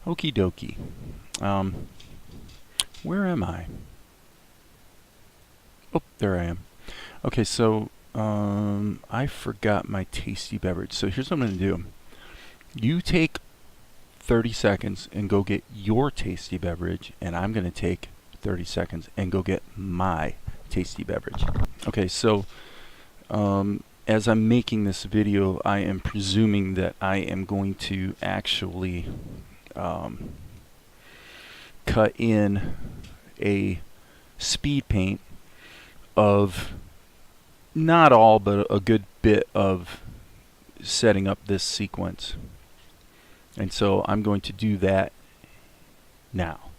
Okie dokie. Um, where am I? Oh, there I am. Okay, so I forgot my tasty beverage. So here's what I'm going to do. You take 30 seconds and go get your tasty beverage, and I'm going to take 30 seconds and go get my tasty beverage. Okay, so as I'm making this video, I am presuming that I am going to actually um, cut in a speed paint of not all, but a good bit of setting up this sequence. And so I'm going to do that now.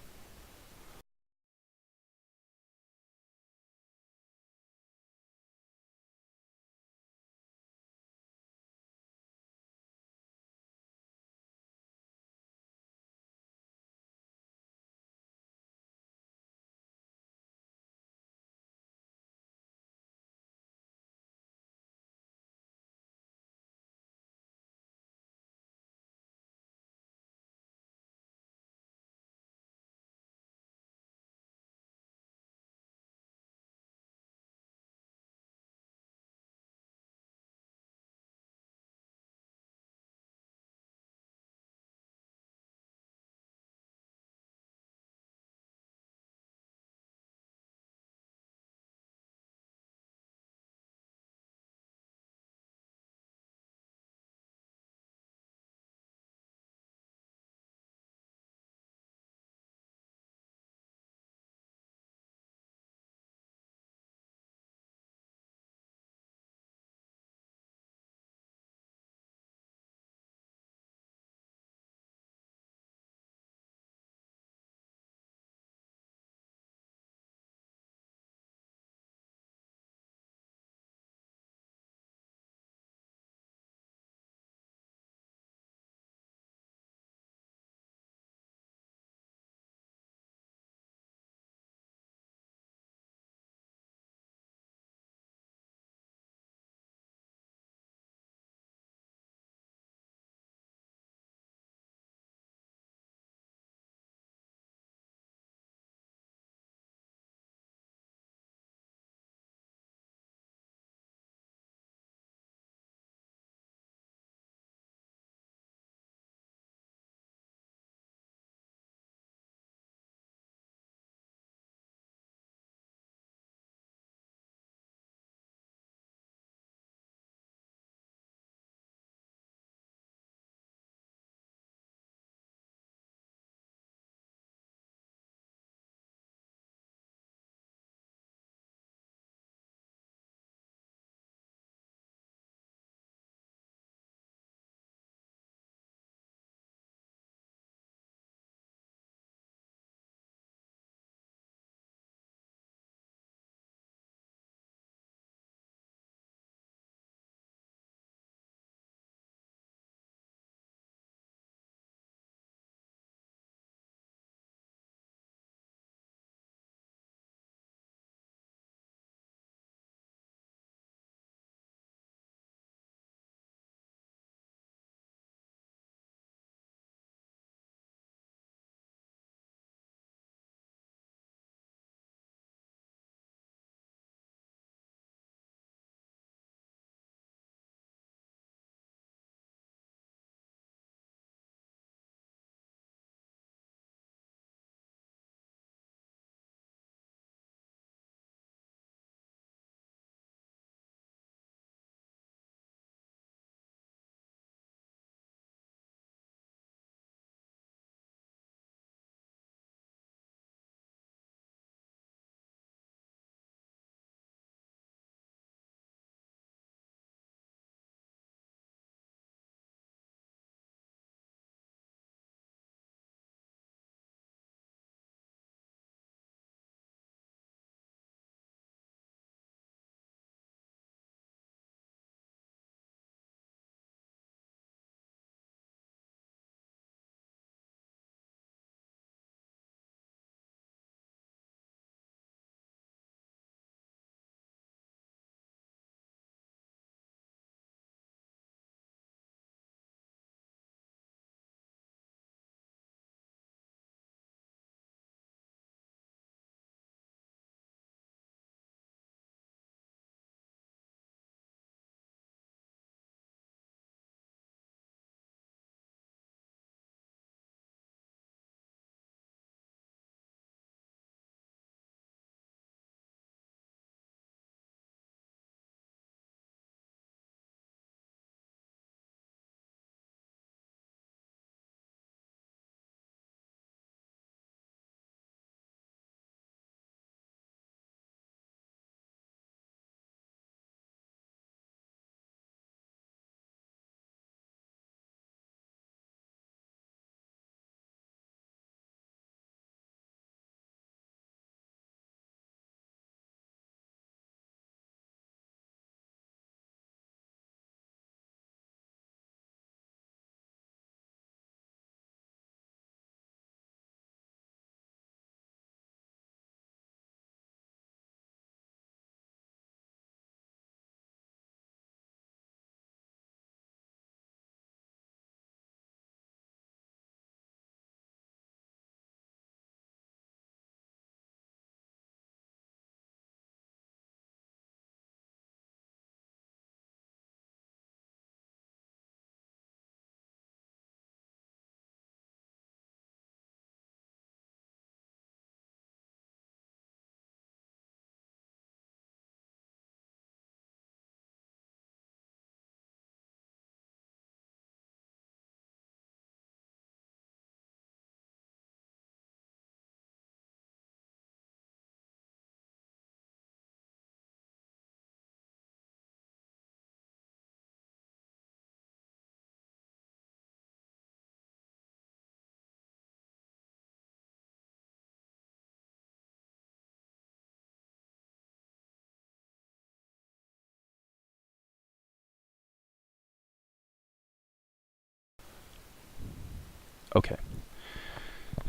Okay,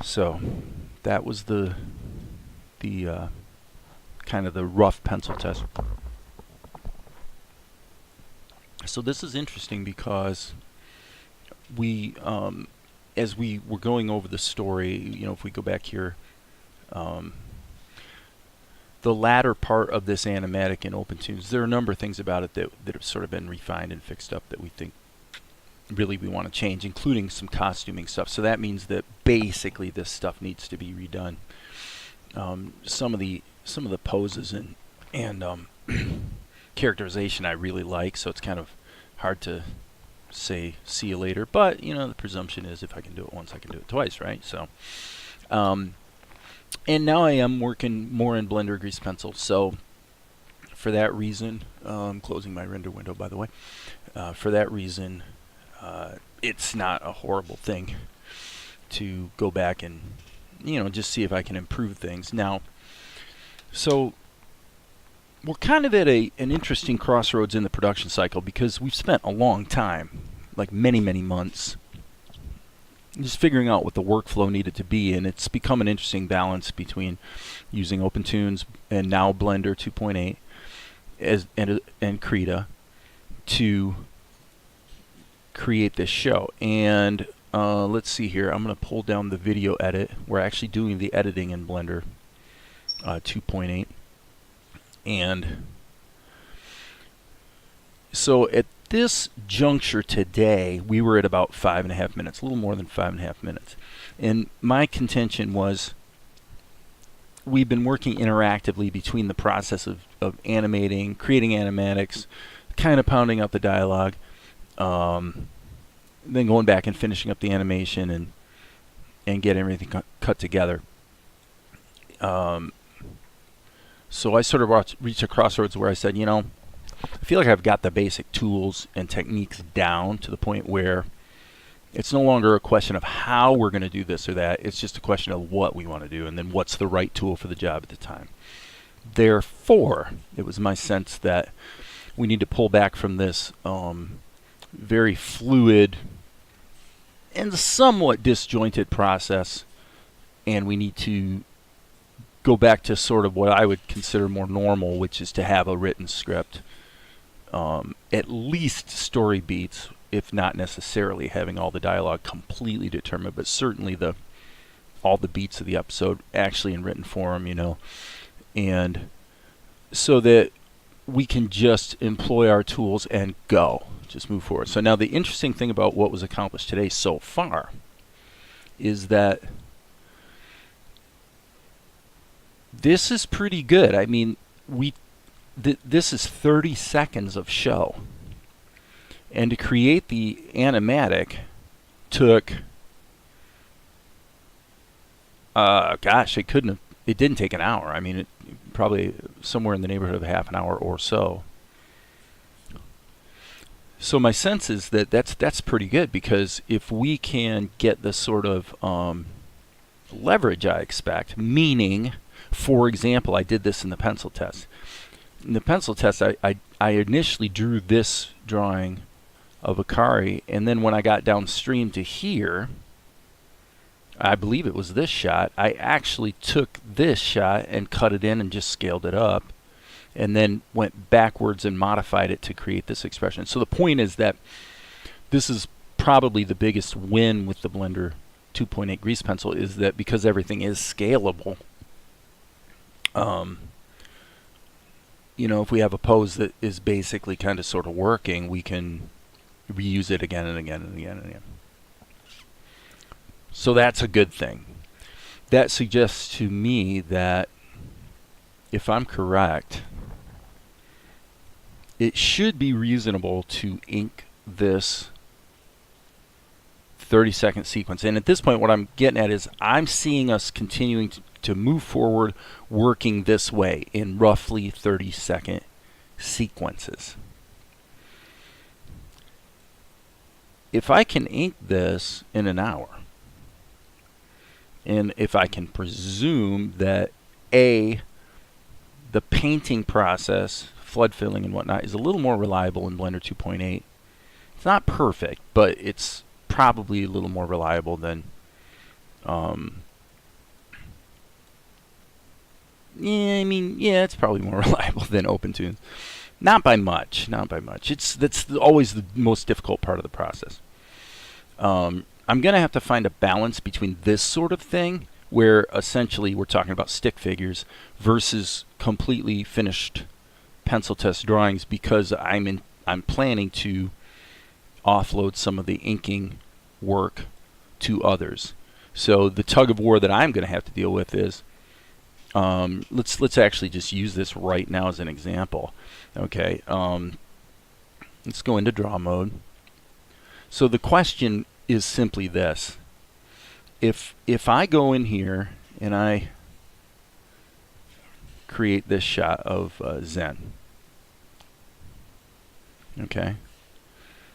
so that was the kind of the rough pencil test. So this is interesting because we, as we were going over the story, you know, if we go back here, the latter part of this animatic in OpenTunes, there are a number of things about it that have sort of been refined and fixed up that we think really we want to change, including some costuming stuff. So that means that basically this stuff needs to be redone. Some of the poses and characterization I really like, so it's kind of hard to say see you later, but you know, the presumption is if I can do it once I can do it twice, right? So and now I am working more in Blender Grease Pencil, so for that reason, I'm closing my render window, by the way. For that reason, it's not a horrible thing to go back and, you know, just see if I can improve things. Now, so we're kind of at an interesting crossroads in the production cycle because we've spent a long time, like many, many months, just figuring out what the workflow needed to be, and it's become an interesting balance between using OpenTunes and now Blender 2.8 and Krita to create this show. And let's see here, I'm going to pull down the video edit. We're actually doing the editing in Blender 2.8. And so at this juncture today, we were at about 5.5 minutes, a little more than 5.5 minutes. And my contention was we've been working interactively between the process of animating, creating animatics, kind of pounding out the dialogue, then going back and finishing up the animation and get everything cut together. So I sort of reached a crossroads where I said, you know, I feel like I've got the basic tools and techniques down to the point where it's no longer a question of how we're going to do this or that. It's just a question of what we want to do and then what's the right tool for the job at the time. Therefore, it was my sense that we need to pull back from this very fluid and somewhat disjointed process, and we need to go back to sort of what I would consider more normal, which is to have a written script, at least story beats, if not necessarily having all the dialogue completely determined, but certainly all the beats of the episode actually in written form, you know, and so that we can just employ our tools and go, just move forward. So now the interesting thing about what was accomplished today so far is that this is pretty good. I mean, this is 30 seconds of show. And to create the animatic took, gosh, it didn't take an hour. I mean, it probably somewhere in the neighborhood of half an hour or so. So my sense is that that's pretty good, because if we can get the sort of leverage I expect, meaning, for example, I did this in the pencil test. In the pencil test, I initially drew this drawing of Akari, and then when I got downstream to here, I believe it was this shot, I actually took this shot and cut it in and just scaled it up, and then went backwards and modified it to create this expression. So the point is that this is probably the biggest win with the Blender 2.8 Grease Pencil, is that because everything is scalable, you know, if we have a pose that is basically kind of sort of working, we can reuse it again and again and again and again. So that's a good thing. That suggests to me that, if I'm correct, it should be reasonable to ink this 30-second sequence. And at this point, what I'm getting at is I'm seeing us continuing to move forward, working this way in roughly 30-second sequences. If I can ink this in an hour, and if I can presume that the painting process, flood filling and whatnot, is a little more reliable in Blender 2.8. It's not perfect, but it's probably a little more reliable than yeah, it's probably more reliable than OpenTunes. Not by much, not by much. That's always the most difficult part of the process. I'm going to have to find a balance between this sort of thing, where essentially we're talking about stick figures, versus completely finished pencil test drawings, because I'm planning to offload some of the inking work to others. So the tug of war that I'm going to have to deal with is, let's actually just use this right now as an example. Okay, let's go into draw mode. So the question is simply this: if I go in here and I create this shot of Zen, okay.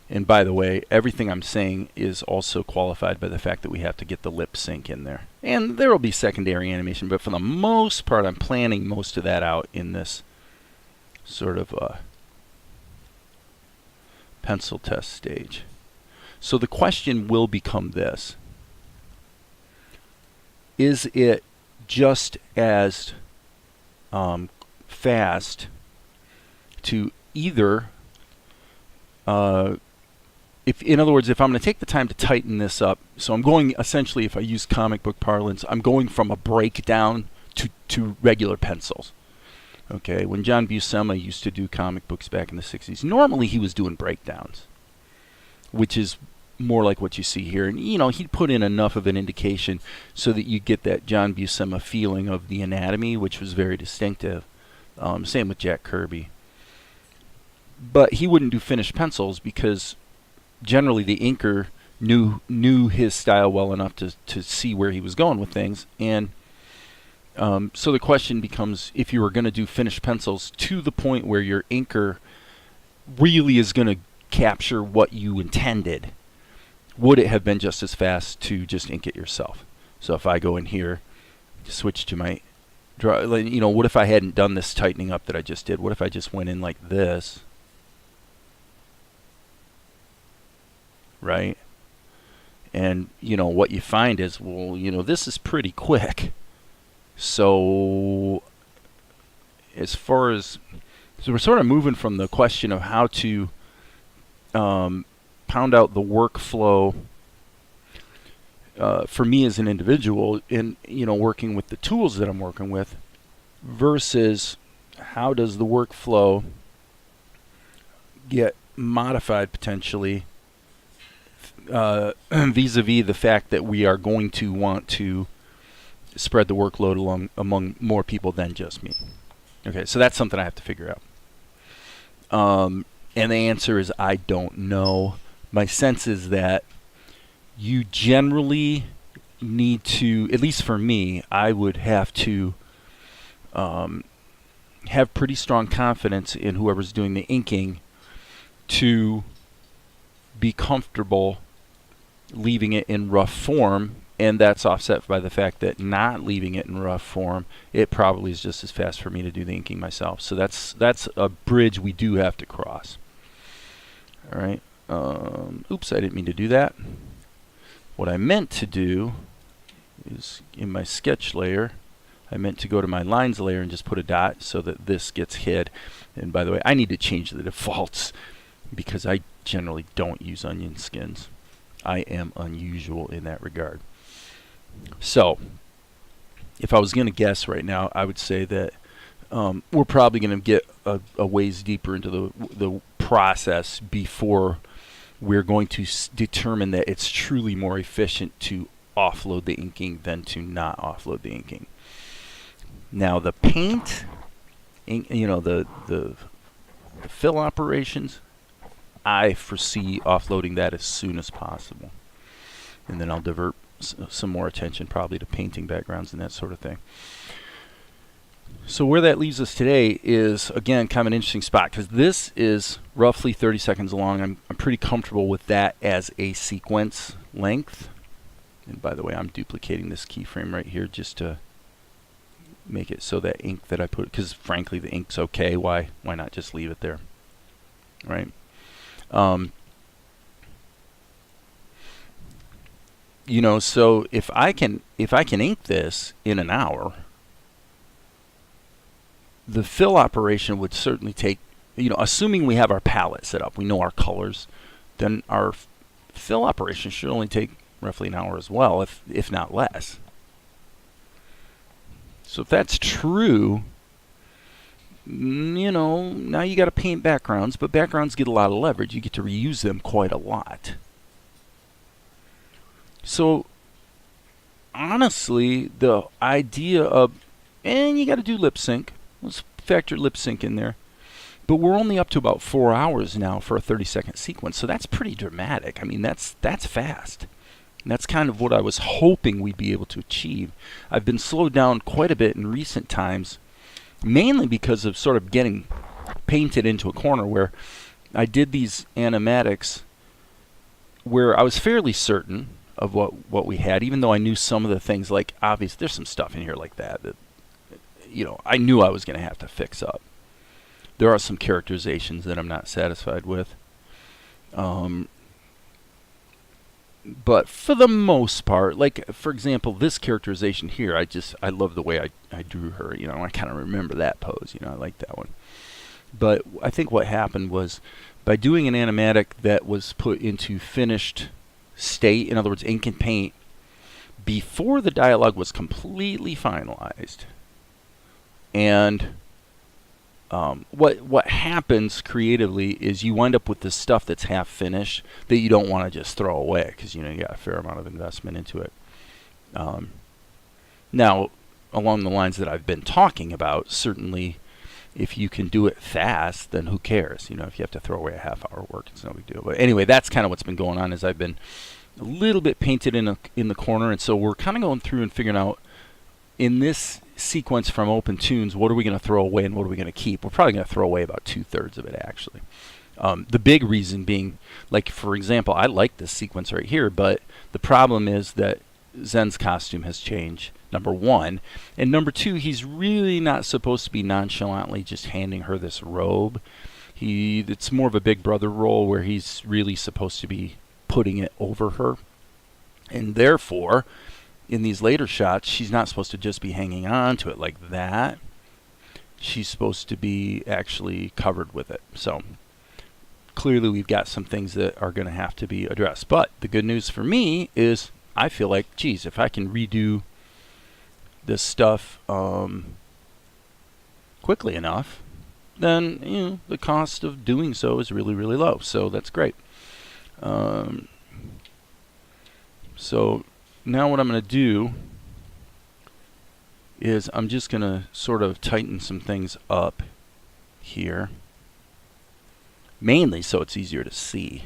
And by the way, everything I'm saying is also qualified by the fact that we have to get the lip sync in there. And there will be secondary animation, but for the most part, I'm planning most of that out in this sort of pencil test stage. So the question will become this: is it just as fast to either in other words, if I'm going to take the time to tighten this up, so I'm going, essentially, if I use comic book parlance, I'm going from a breakdown to regular pencils. Okay, when John Buscema used to do comic books back in the 60s, normally he was doing breakdowns, which is more like what you see here. And, he'd put in enough of an indication so that you get that John Buscema feeling of the anatomy, which was very distinctive. Same with Jack Kirby. But he wouldn't do finished pencils because generally the inker knew his style well enough to see where he was going with things. And so the question becomes, if you were going to do finished pencils to the point where your inker really is going to capture what you intended, would it have been just as fast to just ink it yourself? So if I go in here, switch to my draw, what if I hadn't done this tightening up that I just did? What if I just went in like this? Right? And, what you find is, well, this is pretty quick. So as far as, so we're sort of moving from the question of how to pound out the workflow for me as an individual in, working with the tools that I'm working with, versus how does the workflow get modified potentially vis-a-vis the fact that we are going to want to spread the workload among more people than just me. Okay, so that's something I have to figure out. And the answer is I don't know. My sense is that you generally need to, at least for me, I would have to have pretty strong confidence in whoever's doing the inking to be comfortable leaving it in rough form, and that's offset by the fact that not leaving it in rough form, it probably is just as fast for me to do the inking myself. So that's a bridge we do have to cross. All right. Oops, I didn't mean to do that. What I meant to do is in my sketch layer, I meant to go to my lines layer and just put a dot so that this gets hid. And by the way, I need to change the defaults because I generally don't use onion skins. I am unusual in that regard. So, if I was going to guess right now, I would say that we're probably going to get a ways deeper into the process before we're going to determine that it's truly more efficient to offload the inking than to not offload the inking. Now, the paint, the fill operations, I foresee offloading that as soon as possible. And then I'll divert some more attention probably to painting backgrounds and that sort of thing. So where that leaves us today is, again, kind of an interesting spot, because this is roughly 30 seconds long. I'm pretty comfortable with that as a sequence length. And by the way, I'm duplicating this keyframe right here just to make it so that ink that I put, because frankly the ink's okay, why not just leave it there, right? You know, so if I can ink this in an hour, the fill operation would certainly take, you know, assuming we have our palette set up, we know our colors, then our fill operation should only take roughly an hour as well, if not less. So if that's true, you know, now you got to paint backgrounds, but backgrounds get a lot of leverage. You get to reuse them quite a lot. So honestly, the idea of, and you got to do lip sync. Let's factor lip sync in there. But we're only up to about 4 hours now for a 30-second sequence, so that's pretty dramatic. I mean, that's fast. And that's kind of what I was hoping we'd be able to achieve. I've been slowed down quite a bit in recent times, mainly because of sort of getting painted into a corner where I did these animatics where I was fairly certain of what we had, even though I knew some of the things, like obviously there's some stuff in here like that you know, I knew I was going to have to fix up. There are some characterizations that I'm not satisfied with. But for the most part, like for example, this characterization here, I love the way I drew her. You know, I kind of remember that pose. You know, I like that one. But I think what happened was by doing an animatic that was put into finished state, in other words, ink and paint, before the dialogue was completely finalized. And what happens creatively is you wind up with this stuff that's half finished that you don't want to just throw away because you know you got a fair amount of investment into it. Now, along the lines that I've been talking about, certainly if you can do it fast, then who cares? You know, if you have to throw away a half-hour work, it's no big deal. But anyway, that's kind of what's been going on. Is I've been a little bit painted in the corner, and so we're kind of going through and figuring out in this sequence from Open Tunes, what are we going to throw away and what are we going to keep? We're probably going to throw away about 2/3 of it, actually. The big reason being, like, for example, I like this sequence right here, but the problem is that Zen's costume has changed, number one. And number two, he's really not supposed to be nonchalantly just handing her this robe. It's more of a big brother role where he's really supposed to be putting it over her. And therefore, in these later shots, she's not supposed to just be hanging on to it like that. She's supposed to be actually covered with it. So clearly we've got some things that are going to have to be addressed. But the good news for me is I feel like, geez, if I can redo this stuff quickly enough, then you know the cost of doing so is really, really low. So that's great. So now what I'm going to do is I'm just going to sort of tighten some things up here, mainly so it's easier to see.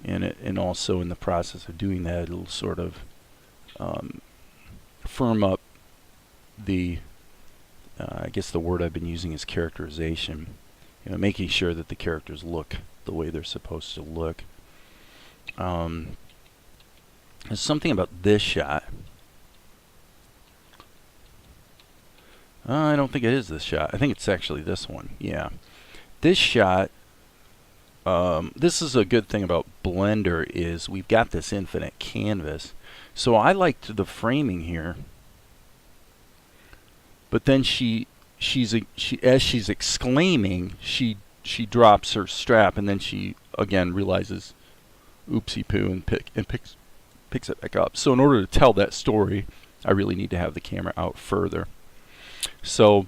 And also in the process of doing that, it'll sort of firm up the, I guess the word I've been using is characterization. You know, making sure that the characters look the way they're supposed to look. There's something about this shot. I don't think it is this shot. I think it's actually this one. Yeah. This shot, this is a good thing about Blender is we've got this infinite canvas. So I liked the framing here. But then as she's exclaiming, she drops her strap and then she again realizes oopsie poo and picks it back up. So in order to tell that story, I really need to have the camera out further. So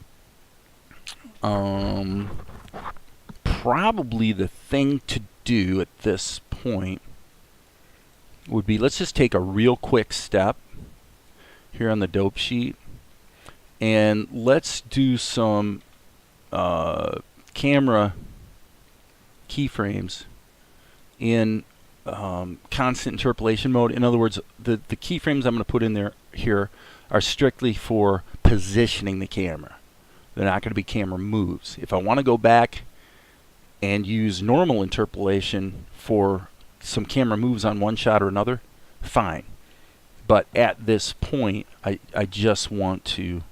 probably the thing to do at this point would be, let's just take a real quick step here on the dope sheet and let's do some camera keyframes in constant interpolation mode. In other words, the keyframes I'm going to put in there here are strictly for positioning the camera. They're not going to be camera moves. If I want to go back and use normal interpolation for some camera moves on one shot or another, fine. But at this point, I just want to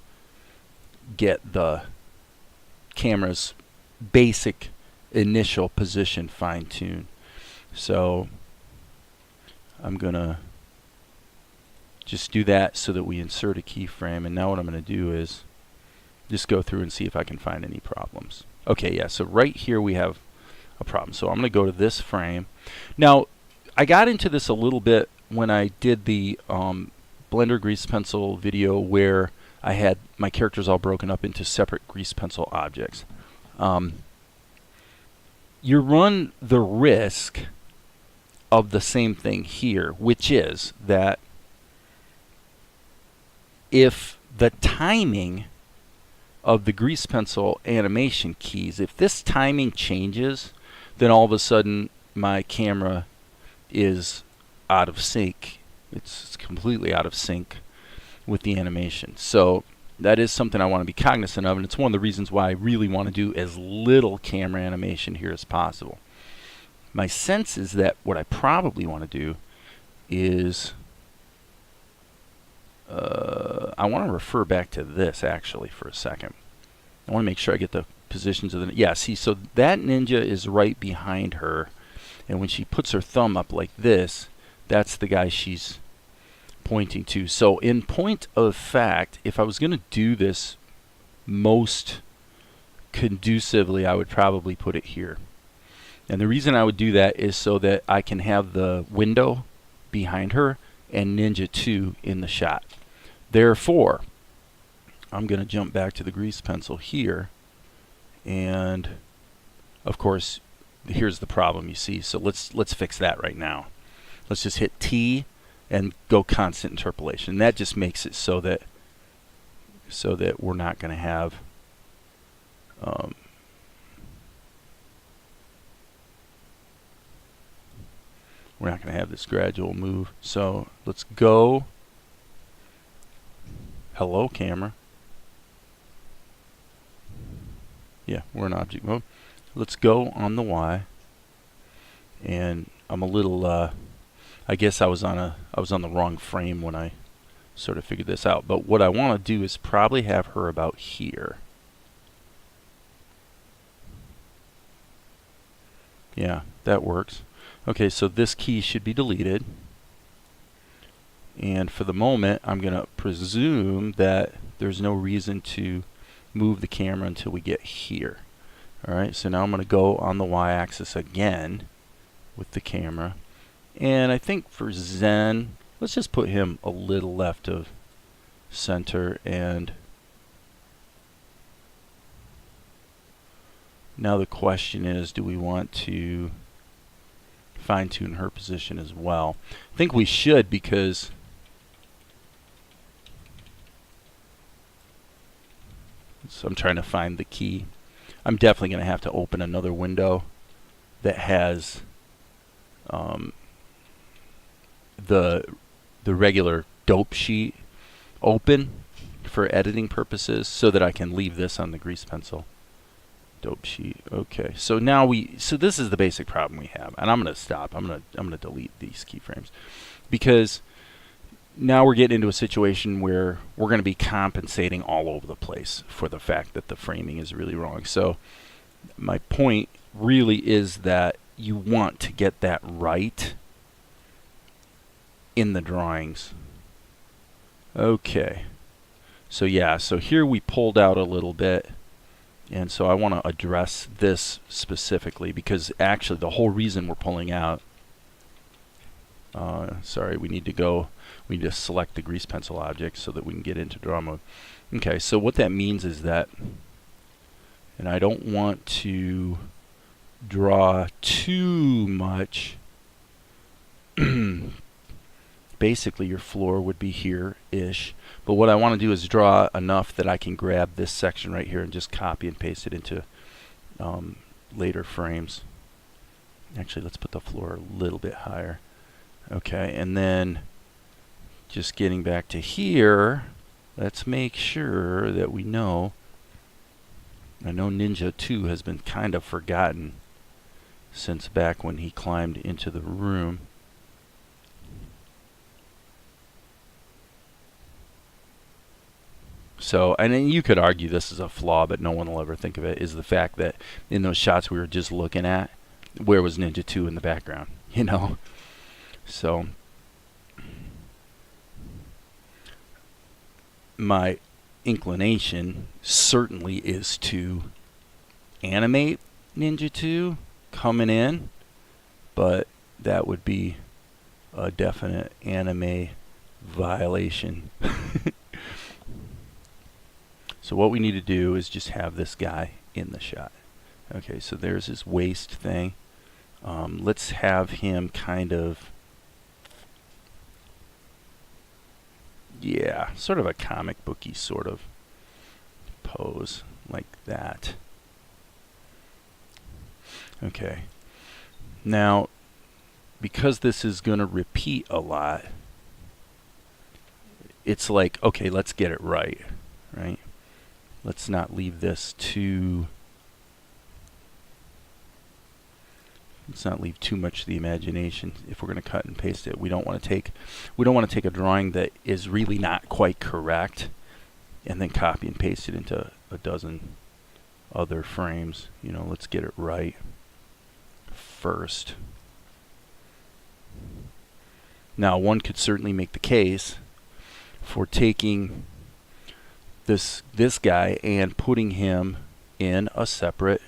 get the camera's basic initial position fine-tuned. So I'm going to just do that so that we insert a keyframe. And now what I'm going to do is just go through and see if I can find any problems. Okay, yeah, so right here we have a problem. So I'm going to go to this frame. Now, I got into this a little bit when I did the Blender grease pencil video where I had my characters all broken up into separate grease pencil objects. You run the risk of the same thing here, which is that if the timing of the grease pencil animation keys, if this timing changes, then all of a sudden my camera is out of sync. It's completely out of sync with the animation. So that is something I want to be cognizant of, and it's one of the reasons why I really want to do as little camera animation here as possible. My sense is that what I probably want to do is I want to refer back to this actually for a second. I want to make sure I get the positions of the... Yeah, see, so that ninja is right behind her, and when she puts her thumb up like this, that's the guy she's pointing to. So in point of fact, if I was going to do this most conducively, I would probably put it here. And the reason I would do that is so that I can have the window behind her and Ninja 2 in the shot. Therefore, I'm going to jump back to the grease pencil here, and of course here's the problem you see. So let's fix that right now. Let's just hit T and go constant interpolation. And that just makes it so that we're not going to have this gradual move. So let's go. Hello, camera. Yeah, we're in object mode. Let's go on the Y. And I'm a little I guess I was on the wrong frame when I sort of figured this out. But what I want to do is probably have her about here. Yeah, that works. Okay, so this key should be deleted. And for the moment, I'm going to presume that there's no reason to move the camera until we get here. Alright, so now I'm going to go on the Y-axis again with the camera. And I think for Zen, let's just put him a little left of center. And now the question is, do we want to fine-tune her position as well? I think we should, because so I'm trying to find the key. I'm definitely going to have to open another window that has the regular dope sheet open for editing purposes, so that I can leave this on the grease pencil. Dope sheet. Okay, so now so this is the basic problem we have, and I'm going to stop. I'm going to delete these keyframes, because now we're getting into a situation where we're going to be compensating all over the place for the fact that the framing is really wrong. So my point really is that you want to get that right in the drawings. Okay, so yeah, so here we pulled out a little bit, and so I want to address this specifically, because actually the whole reason we're pulling out, sorry, we need to select the grease pencil object so that we can get into draw mode. Okay, so what that means is that, and I don't want to draw too much. Basically your floor would be here-ish, but what I want to do is draw enough that I can grab this section right here and just copy and paste it into later frames. Actually, let's put the floor a little bit higher. Okay, and then just getting back to here, let's make sure that we know, I know Ninja 2 has been kind of forgotten since back when he climbed into the room. So, and then you could argue this is a flaw, but no one will ever think of it, is the fact that in those shots we were just looking at, where was Ninja 2 in the background, you know? So, my inclination certainly is to animate Ninja 2 coming in, but that would be a definite anime violation. So what we need to do is just have this guy in the shot. Okay, so there's his waist thing. Let's have him kind of, yeah, sort of a comic booky sort of pose like that. Okay. Now, because this is going to repeat a lot, it's like, okay, let's get it right, right? Let's not leave this too, let's not leave too much to the imagination. If we're going to cut and paste it, we don't want to take a drawing that is really not quite correct and then copy and paste it into a dozen other frames. You know, let's get it right first. Now, one could certainly make the case for taking this guy and putting him in a separate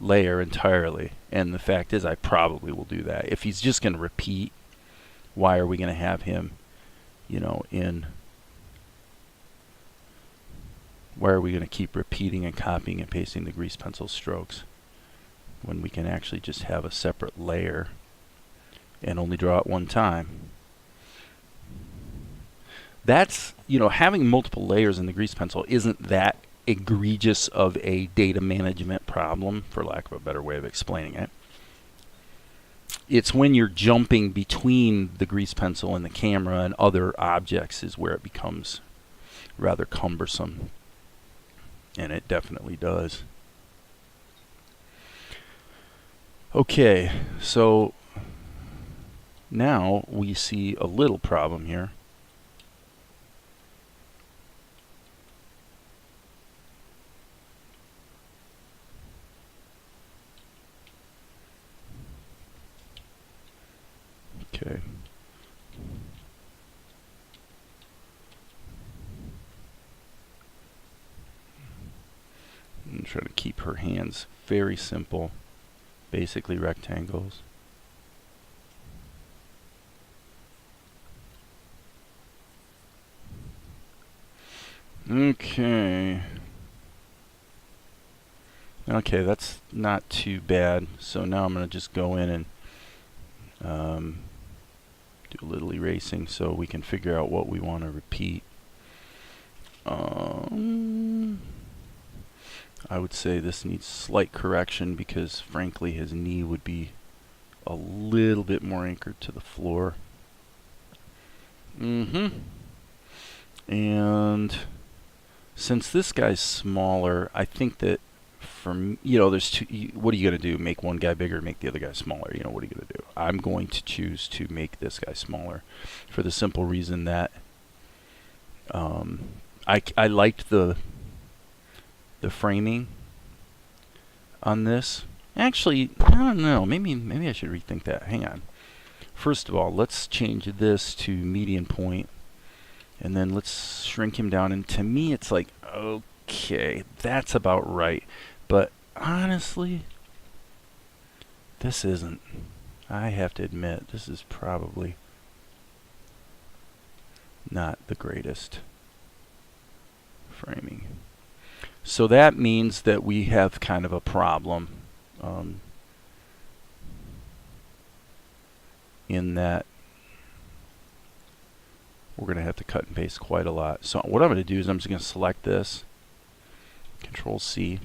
layer entirely. And the fact is, I probably will do that. If he's just going to repeat, why are we going to have him, you know, why are we going to keep repeating and copying and pasting the grease pencil strokes when we can actually just have a separate layer and only draw it one time? That's, you know, having multiple layers in the grease pencil isn't that egregious of a data management problem, for lack of a better way of explaining it. It's when you're jumping between the grease pencil and the camera and other objects is where it becomes rather cumbersome. And it definitely does. Okay, so now we see a little problem here. Okay. I'm trying to keep her hands very simple, basically rectangles. Okay. Okay, that's not too bad. So now I'm going to just go in and do a little erasing so we can figure out what we want to repeat. I would say this needs slight correction because frankly his knee would be a little bit more anchored to the floor. And since this guy's smaller, I think that there's two. What are you going to do? Make one guy bigger, make the other guy smaller? You know, what are you going to do? I'm going to choose to make this guy smaller for the simple reason that I liked the framing on this. Actually, I don't know. Maybe I should rethink that. Hang on. First of all, let's change this to median point, and then let's shrink him down. And to me, it's like, okay, that's about right. But honestly, this isn't. I have to admit, this is probably not the greatest framing. So that means that we have kind of a problem in that we're going to have to cut and paste quite a lot. So what I'm going to do is I'm just going to select this, Control C,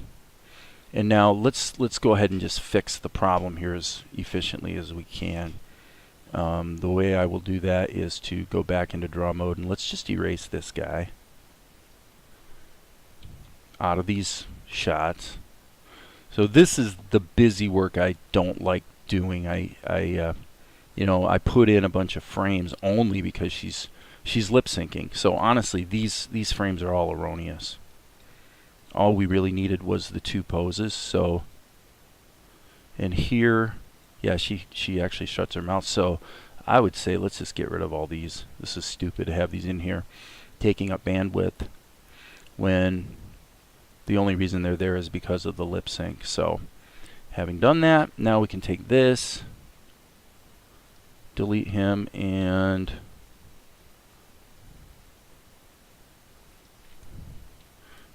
and now let's go ahead and just fix the problem here as efficiently as we can. The way I will do that is to go back into draw mode, and let's just erase this guy out of these shots. So this is the busy work I don't like doing. I put in a bunch of frames only because she's lip syncing. So honestly, these frames are all erroneous. All we really needed was the two poses. So, and here, yeah, she actually shuts her mouth. So I would say let's just get rid of all these. This is stupid to have these in here. taking up bandwidth when the only reason they're there is because of the lip sync. So having done that, now we can take this, delete him, and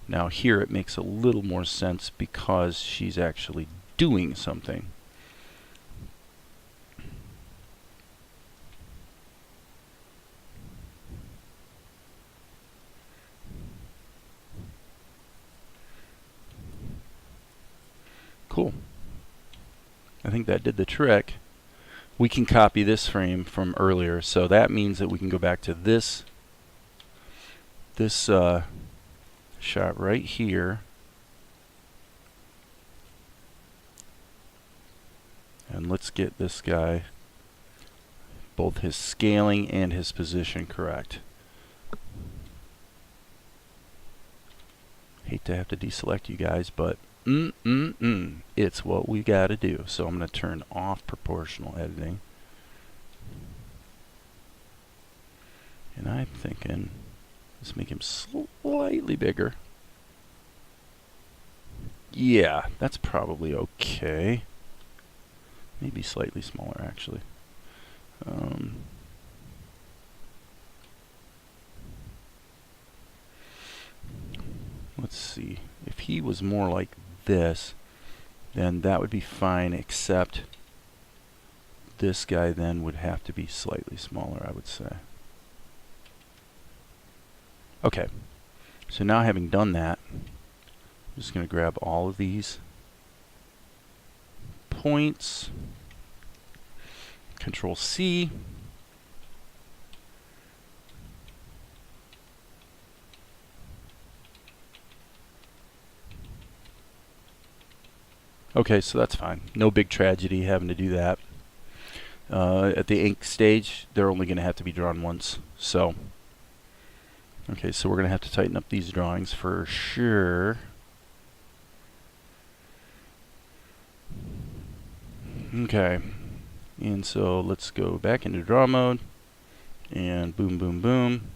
now here it makes a little more sense because she's actually doing something. Cool. I think that did the trick. We can copy this frame from earlier, so that means that we can go back to this shot right here, and let's get this guy, both his scaling and his position correct. Hate to have to deselect you guys, but it's what we gotta do. So I'm going to turn off proportional editing. And I'm thinking, let's make him slightly bigger. Yeah, that's probably okay. Maybe slightly smaller, actually. Let's see. If he was more like this, then that would be fine, except this guy then would have to be slightly smaller, I would say. Okay, so now having done that, I'm just going to grab all of these points, Control C, okay, so that's fine. No big tragedy having to do that. At the ink stage, they're only going to have to be drawn once. So, okay, so we're going to have to tighten up these drawings for sure. Okay, and so let's go back into draw mode, and boom, boom, boom.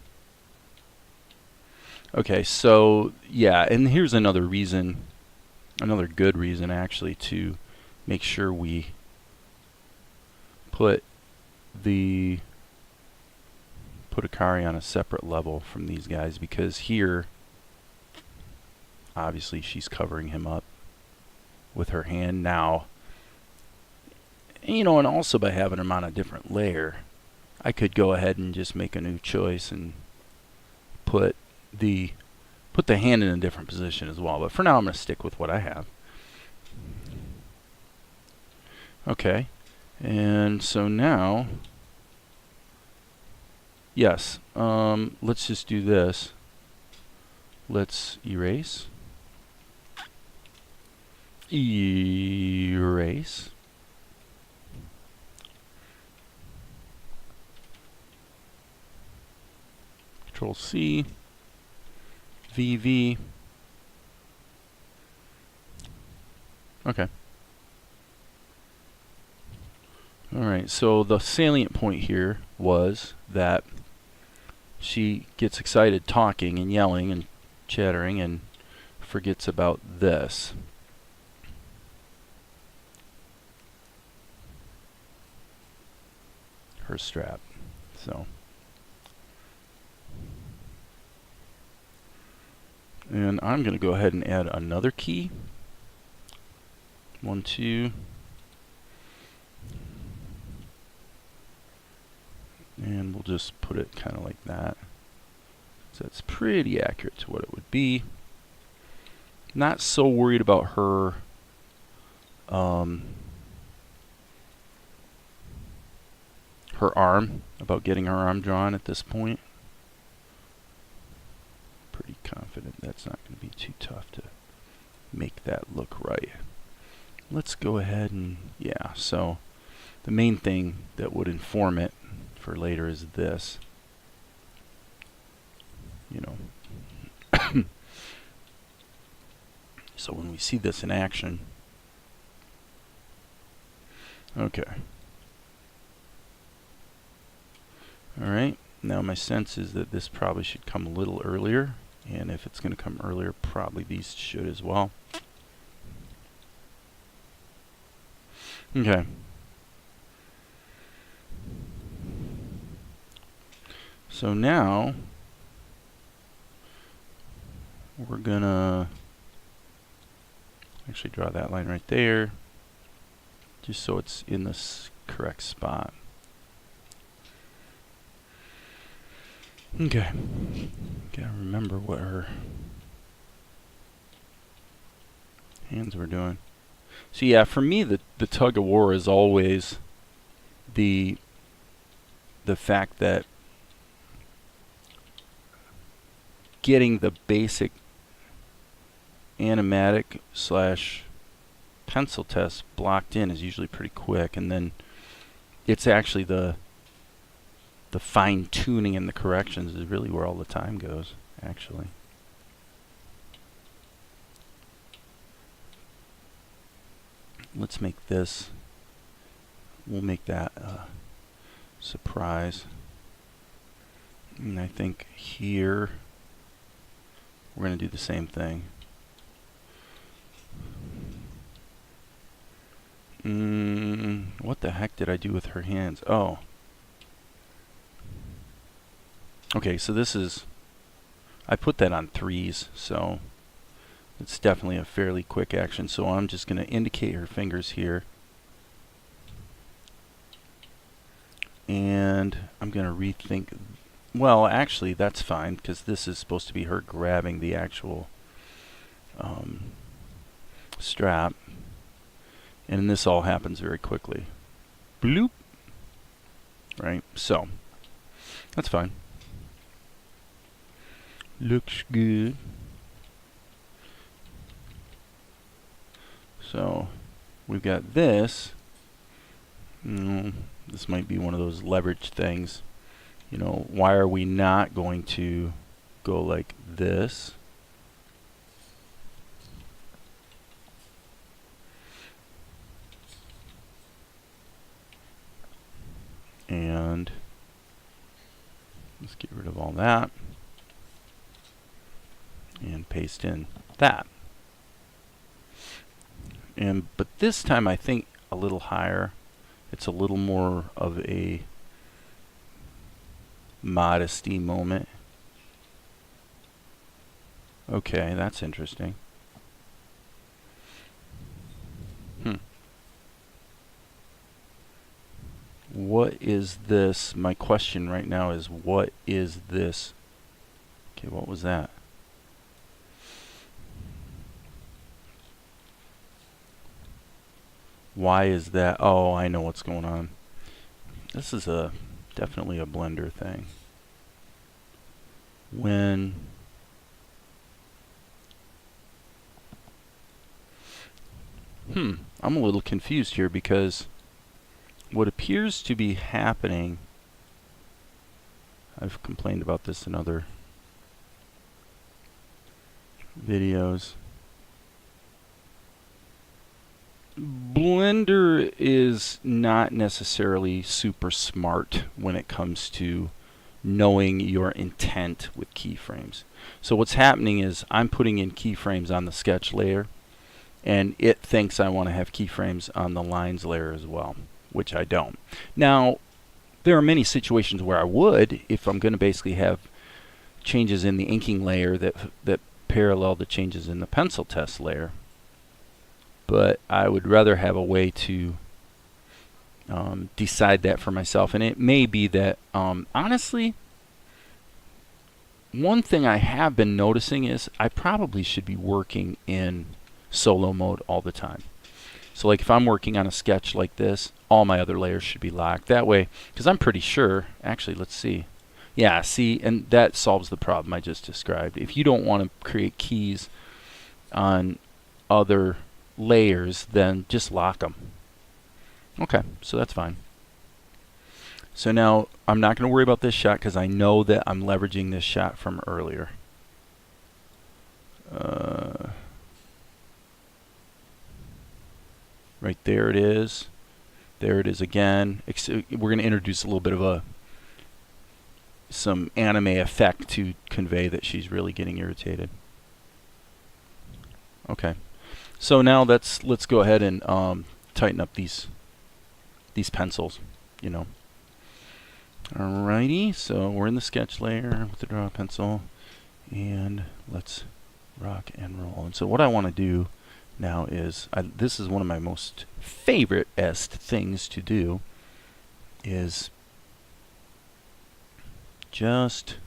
Okay, so yeah, and here's another reason, another good reason actually, to make sure we put Akari on a separate level from these guys, because here obviously she's covering him up with her hand now. You know, and also by having him on a different layer, I could go ahead and just make a new choice and put the hand in a different position as well. But for now, I'm going to stick with what I have. Okay, and so now, yes, let's just do this. Let's erase. Erase. Control C, VV. Okay. Alright, so the salient point here was that she gets excited talking and yelling and chattering and forgets about this. Her strap. So. And I'm going to go ahead and add another key. 1, 2. And we'll just put it kind of like that. So that's pretty accurate to what it would be. Not so worried about her her arm, about getting her arm drawn at this point. Pretty confident that's not going to be too tough to make that look right. Let's go ahead and, yeah, so the main thing that would inform it for later is this. You know. So when we see this in action, okay. Alright, Now my sense is that this probably should come a little earlier, and if it's going to come earlier, probably these should as well. Okay. So now we're gonna actually draw that line right there, just so it's in the correct spot. Okay. Gotta remember what her hands were doing. So yeah, for me, the tug of war is always the fact that getting the basic animatic / pencil test blocked in is usually pretty quick, and then it's actually the fine tuning and the corrections is really where all the time goes, actually. Let's make this, we'll make that a surprise. And I think here we're going to do the same thing. What the heck did I do with her hands? Oh. Okay, so this is, I put that on 3s, so it's definitely a fairly quick action. So I'm just going to indicate her fingers here. And I'm going to rethink, well, actually that's fine, because this is supposed to be her grabbing the actual strap. And this all happens very quickly. Bloop. Right, so that's fine. Looks good. So we've got this. This might be one of those leverage things. You know, why are we not going to go like this? And let's get rid of all that and paste in that. And but this time I think a little higher. It's a little more of a modesty moment. Okay, that's interesting. What is this? My question right now is, what is this? Okay, what was that? Why is that? Oh, I know what's going on. This is definitely a Blender thing. When I'm a little confused here, because what appears to be happening, I've complained about this in other videos. Blender is not necessarily super smart when it comes to knowing your intent with keyframes. So what's happening is I'm putting in keyframes on the sketch layer, and it thinks I want to have keyframes on the lines layer as well, which I don't. Now, there are many situations where I would, if I'm going to basically have changes in the inking layer that parallel the changes in the pencil test layer. But I would rather have a way to decide that for myself. And it may be that, honestly, one thing I have been noticing is I probably should be working in solo mode all the time. So like if I'm working on a sketch like this, all my other layers should be locked. That way, because I'm pretty sure, actually, let's see. Yeah, see, and that solves the problem I just described. If you don't want to create keys on other layers, then just lock them. Okay, so that's fine. So now I'm not going to worry about this shot because I know that I'm leveraging this shot from earlier. Right there it is. There it is again. We're going to introduce a little bit of a some anime effect to convey that she's really getting irritated. Okay, so now let's go ahead and tighten up these pencils, you know. Alrighty, so we're in the sketch layer with the draw pencil, and let's rock and roll. And so what I want to do now is, this is one of my most favorite-est things to do, is just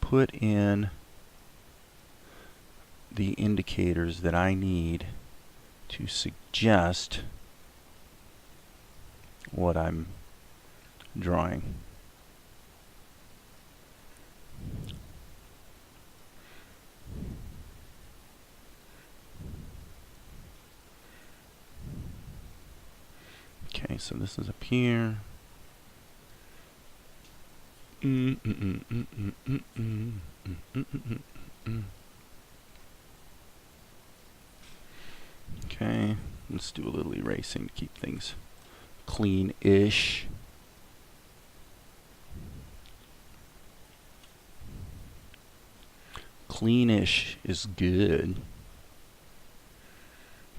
put in the indicators that I need to suggest what I'm drawing. Okay, so this is up here. Okay, let's do a little erasing to keep things clean-ish. Cleanish is good.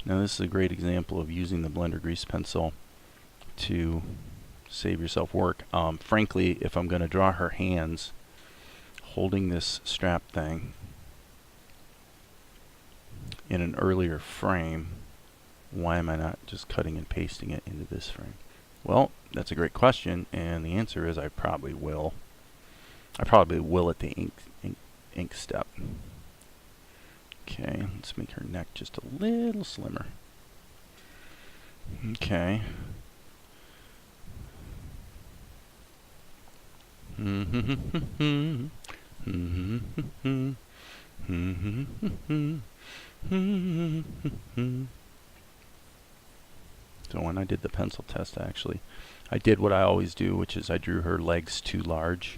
Now this is a great example of using the blender grease pencil to save yourself work. Frankly, if I'm going to draw her hands holding this strap thing in an earlier frame, why am I not just cutting and pasting it into this frame? Well, that's a great question, and the answer is I probably will. I probably will at the ink step. Okay, let's make her neck just a little slimmer. Okay. So when I did the pencil test, actually, I did what I always do, which is I drew her legs too large.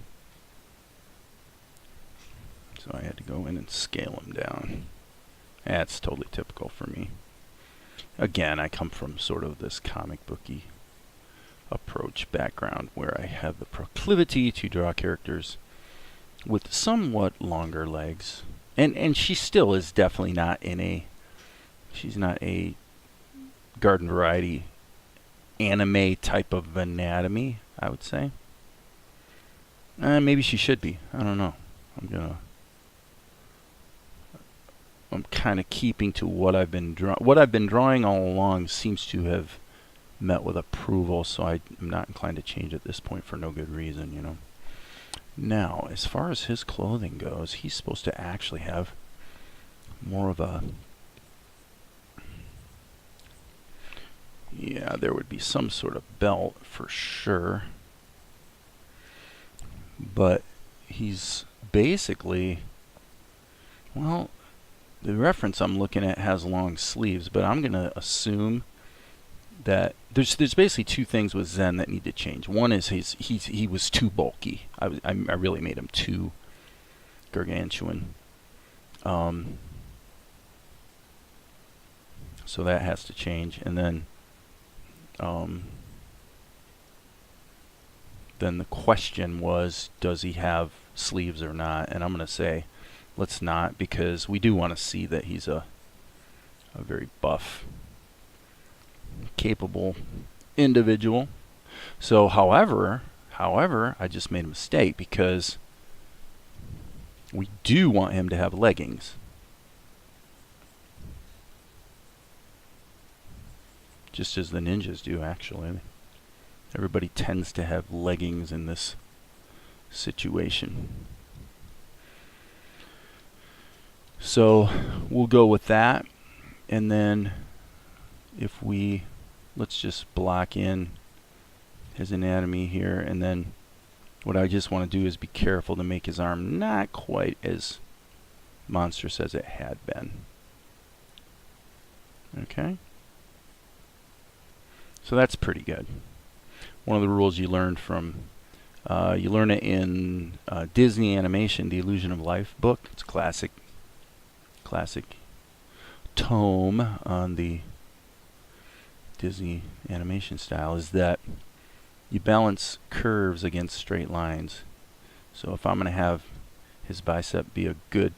So I had to go in and scale them down. That's totally typical for me. Again, I come from sort of this comic booky approach background where I have the proclivity to draw characters with somewhat longer legs. And she still is definitely not in a, she's not a garden variety anime type of anatomy, I would say. Maybe she should be. I don't know. I'm kind of keeping to what I've been drawing. What I've been drawing all along seems to have met with approval, so I'm not inclined to change at this point for no good reason, you know. Now, as far as his clothing goes, he's supposed to actually have more of a... Yeah, there would be some sort of belt for sure. But he's basically... Well, the reference I'm looking at has long sleeves, but I'm going to assume that there's basically two things with Zen that need to change. One is he was too bulky. I really made him too gargantuan. So that has to change. And then the question was, does he have sleeves or not? And I'm going to say, let's not, because we do want to see that he's a very buff, capable individual. So, however, I just made a mistake because we do want him to have leggings. Just as the ninjas do, actually. Everybody tends to have leggings in this situation. So we'll go with that, and then if we, let's just block in his anatomy here, and then what I just want to do is be careful to make his arm not quite as monstrous as it had been. Okay? So that's pretty good. One of the rules you learned from, you learn it in Disney Animation, The Illusion of Life book. It's a classic tome on the Disney animation style, is that you balance curves against straight lines. So if I'm going to have his bicep be a good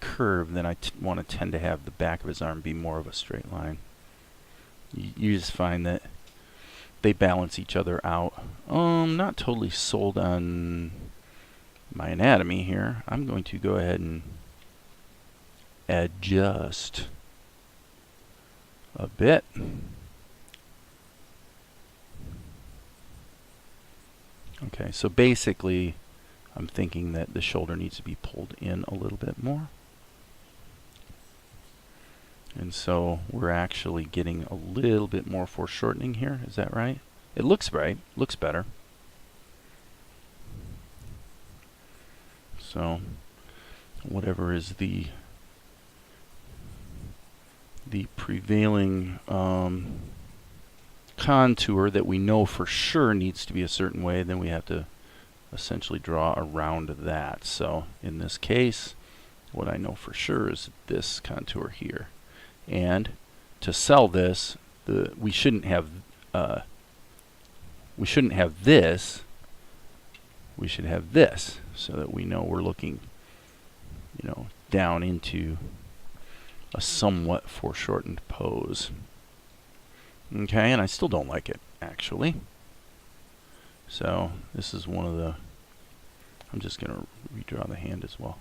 curve, then I want to tend to have the back of his arm be more of a straight line. You just find that they balance each other out. Not totally sold on my anatomy here. I'm going to go ahead and adjust a bit. Okay, so basically I'm thinking that the shoulder needs to be pulled in a little bit more. And so we're actually getting a little bit more foreshortening here. Is that right? It looks right. Looks better. So whatever is the prevailing contour that we know for sure needs to be a certain way, then we have to essentially draw around that. So in this case, what I know for sure is this contour here. And to sell this, we shouldn't have this. We should have this, so that we know we're looking, down into a somewhat foreshortened pose. Okay, and I still don't like it, actually. So this is one of the, I'm just going to redraw the hand as well.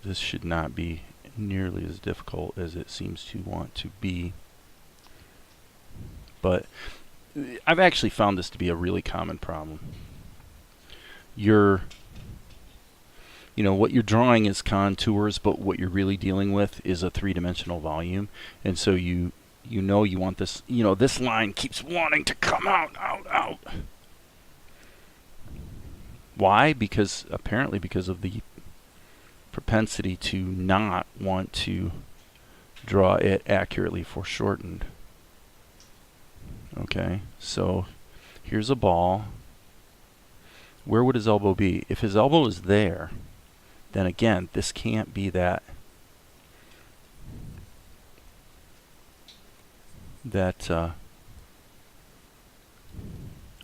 This should not be nearly as difficult as it seems to want to be. But I've actually found this to be a really common problem. What you're drawing is contours, but what you're really dealing with is a three-dimensional volume. And so you want this, this line keeps wanting to come out. Why? Apparently because of the propensity to not want to draw it accurately foreshortened. Okay, so here's a ball. Where would his elbow be? If his elbow is there, then again, this can't be that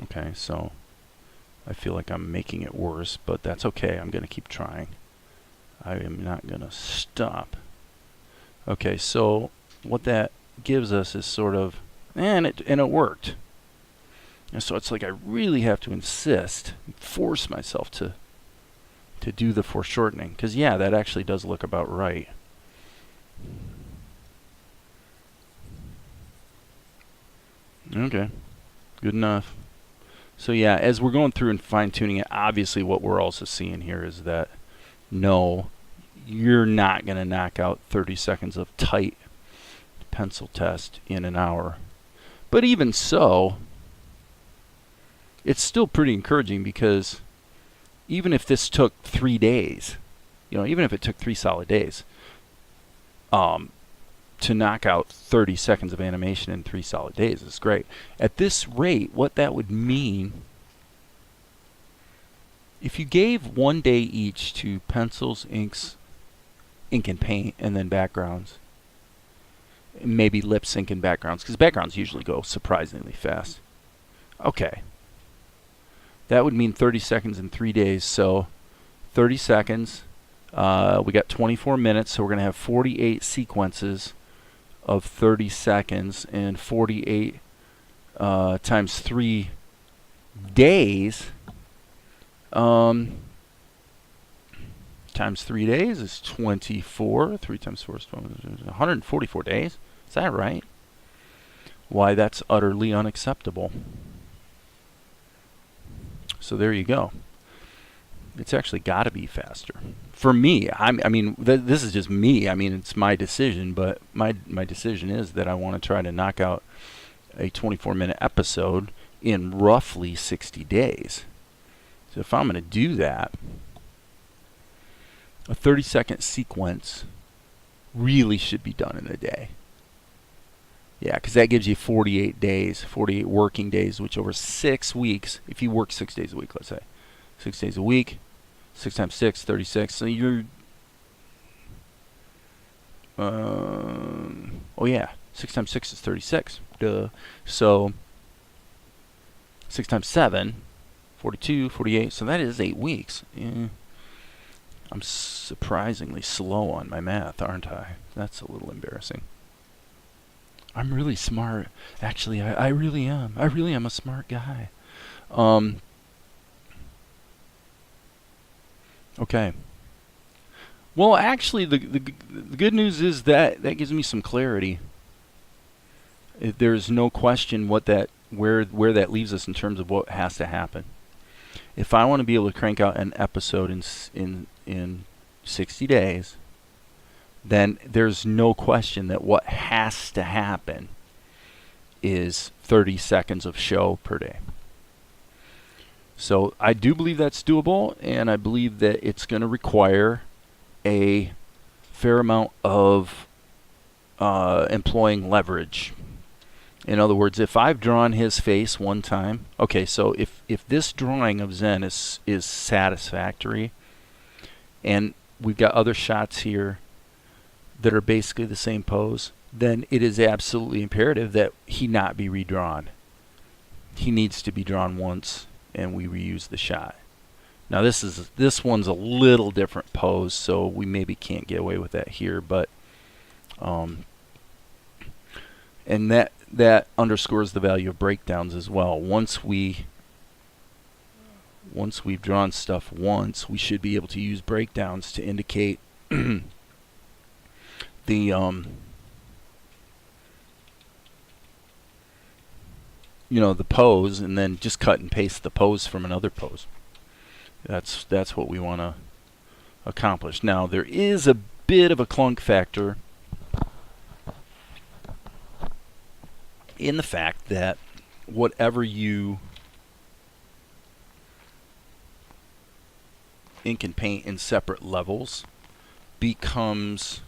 okay, so I feel like I'm making it worse, but that's okay. I'm going to keep trying. I am not going to stop. Okay, so what that gives us is sort of, and it worked. And so it's like I really have to insist, force myself to do the foreshortening, because yeah, that actually does look about right. Okay, good enough. So yeah, as we're going through and fine-tuning it, obviously what we're also seeing here is that no, you're not going to knock out 30 seconds of tight pencil test in an hour. But even so, it's still pretty encouraging, because even if this took 3 days, even if it took 3 solid days, to knock out 30 seconds of animation in 3 solid days is great. At this rate, what that would mean, if you gave 1 day each to pencils, ink and paint, and then backgrounds, maybe lip sync and backgrounds, because backgrounds usually go surprisingly fast. Okay. That would mean 30 seconds in 3 days. So 30 seconds, we got 24 minutes, so we're going to have 48 sequences of 30 seconds, and 48 times 3 days times 3 days is 24. 3 times 4 is 144 days. Is that right? Why, that's utterly unacceptable. So there you go. It's actually got to be faster. For me, this is just me. It's my decision, but my decision is that I want to try to knock out a 24-minute episode in roughly 60 days. So if I'm going to do that, a 30-second sequence really should be done in a day. Yeah, because that gives you 48 days, 48 working days, which over 6 weeks, if you work 6 days a week, let's say, 6 days a week, 6 times 6, 36. So you're, 6 times 6 is 36. Duh. So 6 times 7, 42, 48. So that is 8 weeks. I'm surprisingly slow on my math, aren't I? That's a little embarrassing. I'm really smart. Actually, I really am. I really am a smart guy. Okay. Well, actually, the good news is that gives me some clarity. There's no question where that leaves us in terms of what has to happen. If I want to be able to crank out an episode in 60 days, then there's no question that what has to happen is 30 seconds of show per day. So I do believe that's doable, and I believe that it's going to require a fair amount of employing leverage. In other words, if I've drawn his face one time, okay, so if this drawing of Zen is satisfactory, and we've got other shots here that are basically the same pose, then it is absolutely imperative that he not be redrawn. He needs to be drawn once, and we reuse the shot. Now this one's a little different pose, so we maybe can't get away with that here, but and that underscores the value of breakdowns as well. Once we've drawn stuff once, we should be able to use breakdowns to indicate the the pose, and then just cut and paste the pose from another pose. That's what we want to accomplish. Now there is a bit of a clunk factor in the fact that whatever you ink and paint in separate levels becomes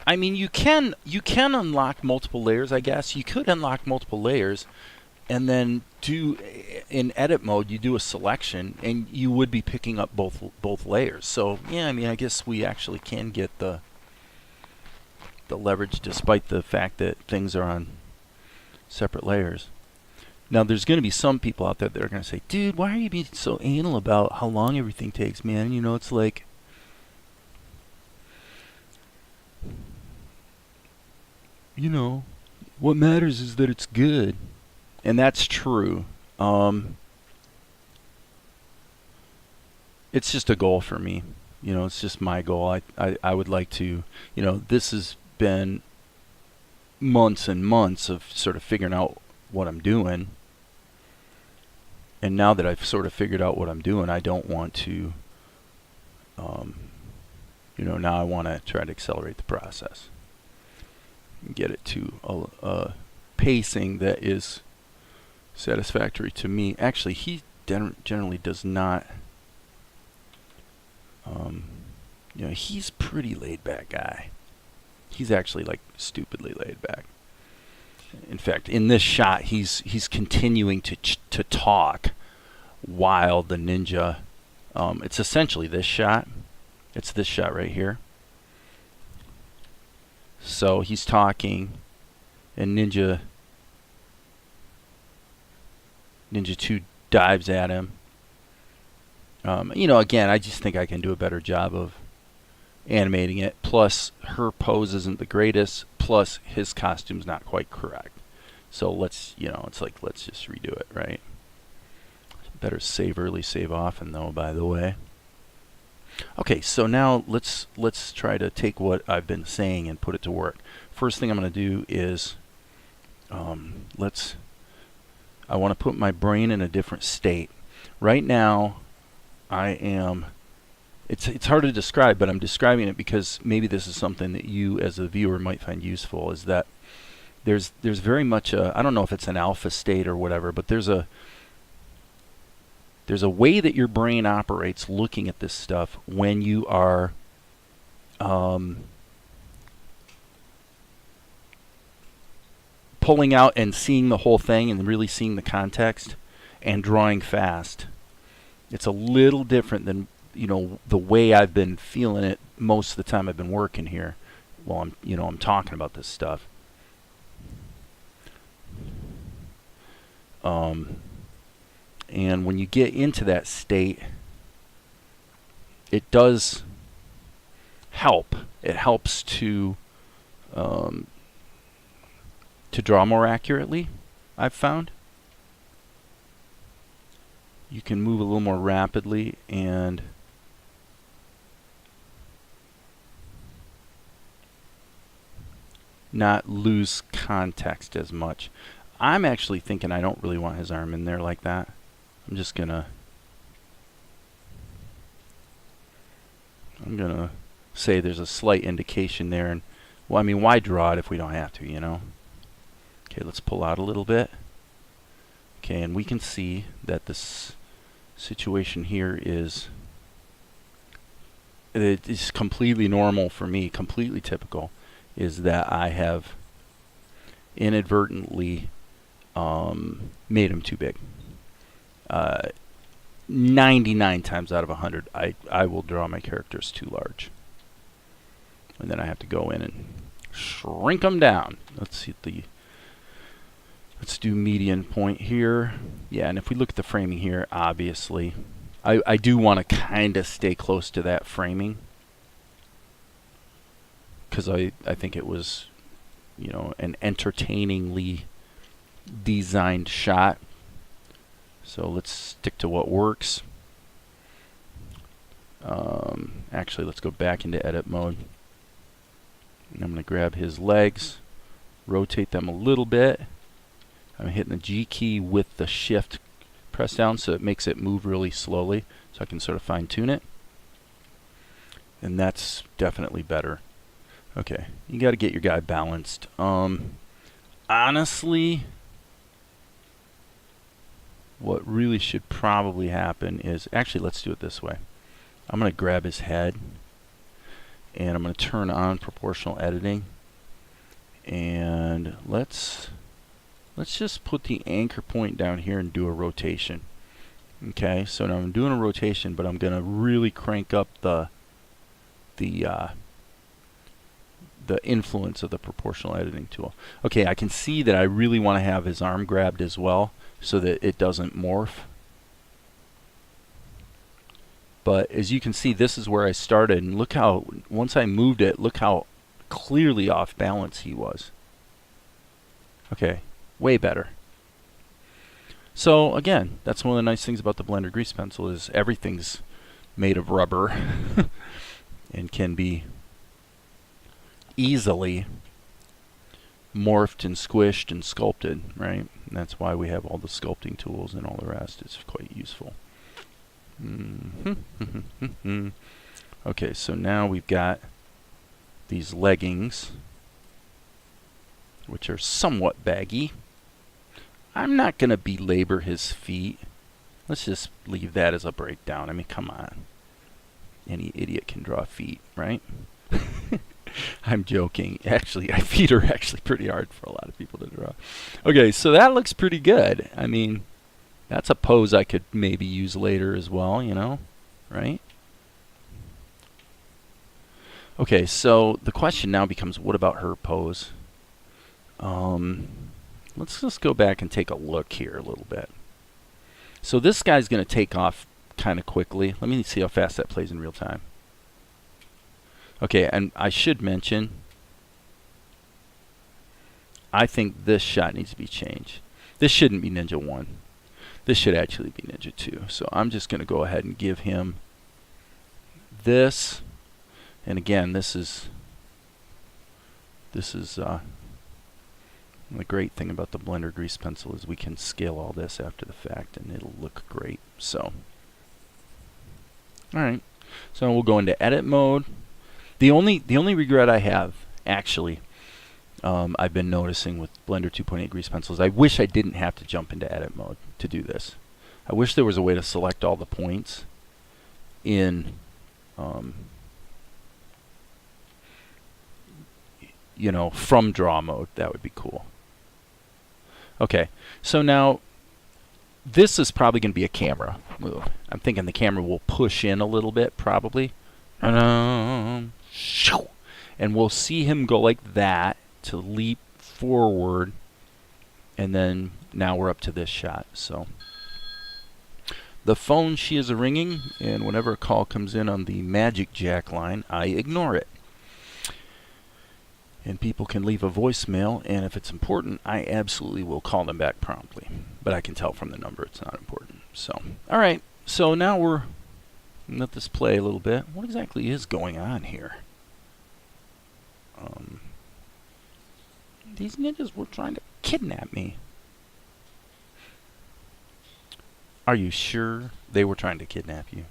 I mean, you can unlock multiple layers, I guess. You could unlock multiple layers and then do, in edit mode, you do a selection and you would be picking up both layers. So, yeah, I mean, I guess we actually can get the leverage despite the fact that things are on separate layers. Now, there's going to be some people out there that are going to say, dude, why are you being so anal about how long everything takes, man? You know, it's like, you know, what matters is that it's good. And that's true. It's just a goal for me. You know, it's just my goal. I would like to, you know, this has been months and months of sort of figuring out what I'm doing. And now that I've sort of figured out what I'm doing, I don't want to, you know, now I want to try to accelerate the process. Get it to a pacing that is satisfactory to me. Actually, he generally does not. You know, he's pretty laid back guy. He's actually like stupidly laid back. In fact, in this shot, he's continuing to talk while the ninja. It's essentially this shot. It's this shot right here. So he's talking, and Ninja 2 dives at him. You know, again, I just think I can do a better job of animating it. Plus, her pose isn't the greatest. Plus, his costume's not quite correct. So let's, you know, it's like, let's just redo it, right? Better save early, save often, though, by the way. Okay, so now let's try to take what I've been saying and put it to work. First thing I'm going to do is I want to put my brain in a different state. Right now, I am. It's hard to describe, but I'm describing it because maybe this is something that you, as a viewer, might find useful. Is that there's very much a, I don't know if it's an alpha state or whatever, but there's a way that your brain operates looking at this stuff when you are pulling out and seeing the whole thing and really seeing the context and drawing fast. It's a little different than you know, the way I've been feeling it most of the time I've been working here while I'm talking about this stuff. And when you get into that state, it does help. It helps to draw more accurately, I've found. You can move a little more rapidly and not lose context as much. I'm actually thinking I don't really want his arm in there like that. I'm gonna say there's a slight indication there, and well, I mean, why draw it if we don't have to, you know? Okay, let's pull out a little bit. Okay, and we can see that this situation here is completely normal for me, completely typical, is that I have inadvertently made him too big. 99 times out of 100, I will draw my characters too large. And then I have to go in and shrink them down. Let's do median point here. Yeah, and if we look at the framing here, obviously, I do want to kind of stay close to that framing, because I think it was, you know, an entertainingly designed shot. So let's stick to what works. Actually, let's go back into edit mode. And I'm going to grab his legs, rotate them a little bit. I'm hitting the G key with the shift press down, so it makes it move really slowly, so I can sort of fine tune it. And that's definitely better. Okay, you got to get your guy balanced. Honestly, what really should probably happen is, actually, let's do it this way. I'm going to grab his head, and I'm going to turn on proportional editing, and let's just put the anchor point down here and do a rotation. Okay, so now I'm doing a rotation, but I'm going to really crank up the influence of the proportional editing tool. Okay, I can see that I really want to have his arm grabbed as well, so that it doesn't morph. But as you can see, this is where I started, and look how, once I moved it, look how clearly off balance he was. Okay, way better. So again, that's one of the nice things about the Blender grease pencil, is everything's made of rubber and can be easily morphed and squished and sculpted, right? And that's why we have all the sculpting tools and all the rest. It's quite useful. Okay, so now we've got these leggings, which are somewhat baggy. I'm not going to belabor his feet. Let's just leave that as a breakdown. I mean, come on. Any idiot can draw feet, right? I'm joking. Actually, feet are actually pretty hard for a lot of people to draw. Okay, so that looks pretty good. I mean, that's a pose I could maybe use later as well, you know, right? Okay, so the question now becomes, what about her pose? Let's just go back and take a look here a little bit. So this guy's going to take off kind of quickly. Let me see how fast that plays in real time. Okay, and I should mention, I think this shot needs to be changed. This shouldn't be Ninja 1. This should actually be Ninja 2. So I'm just going to go ahead and give him this. And again, this is the great thing about the Blender grease pencil is we can scale all this after the fact and it'll look great. So, alright. So we'll go into edit mode. The only regret I have, actually, I've been noticing with Blender 2.8 grease pencils, I wish I didn't have to jump into edit mode to do this. I wish there was a way to select all the points in, you know, from draw mode. That would be cool. Okay, so now this is probably going to be a camera move. I'm thinking the camera will push in a little bit, probably. And we'll see him go like that to leap forward. And then now we're up to this shot. So the phone, she is ringing, and whenever a call comes in on the Magic Jack line, I ignore it. And people can leave a voicemail, and if it's important, I absolutely will call them back promptly. But I can tell from the number it's not important. So, all right. So now we're let this play a little bit. What exactly is going on here? These ninjas were trying to kidnap me. Are you sure they were trying to kidnap you?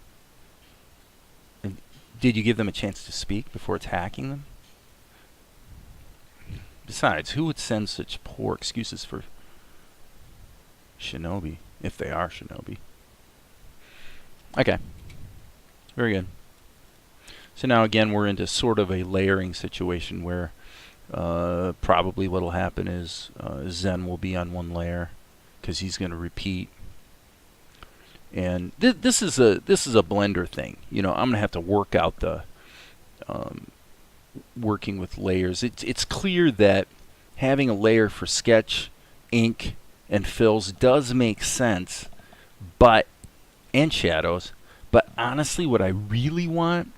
And did you give them a chance to speak before attacking them? Besides, who would send such poor excuses for shinobi, if they are shinobi? Okay. Very good. So now again we're into sort of a layering situation where probably what will happen is Zen will be on one layer because he's going to repeat. And this is a Blender thing. You know, I'm going to have to work out the working with layers. It's clear that having a layer for sketch, ink, and fills does make sense, and shadows. But honestly, what I really want,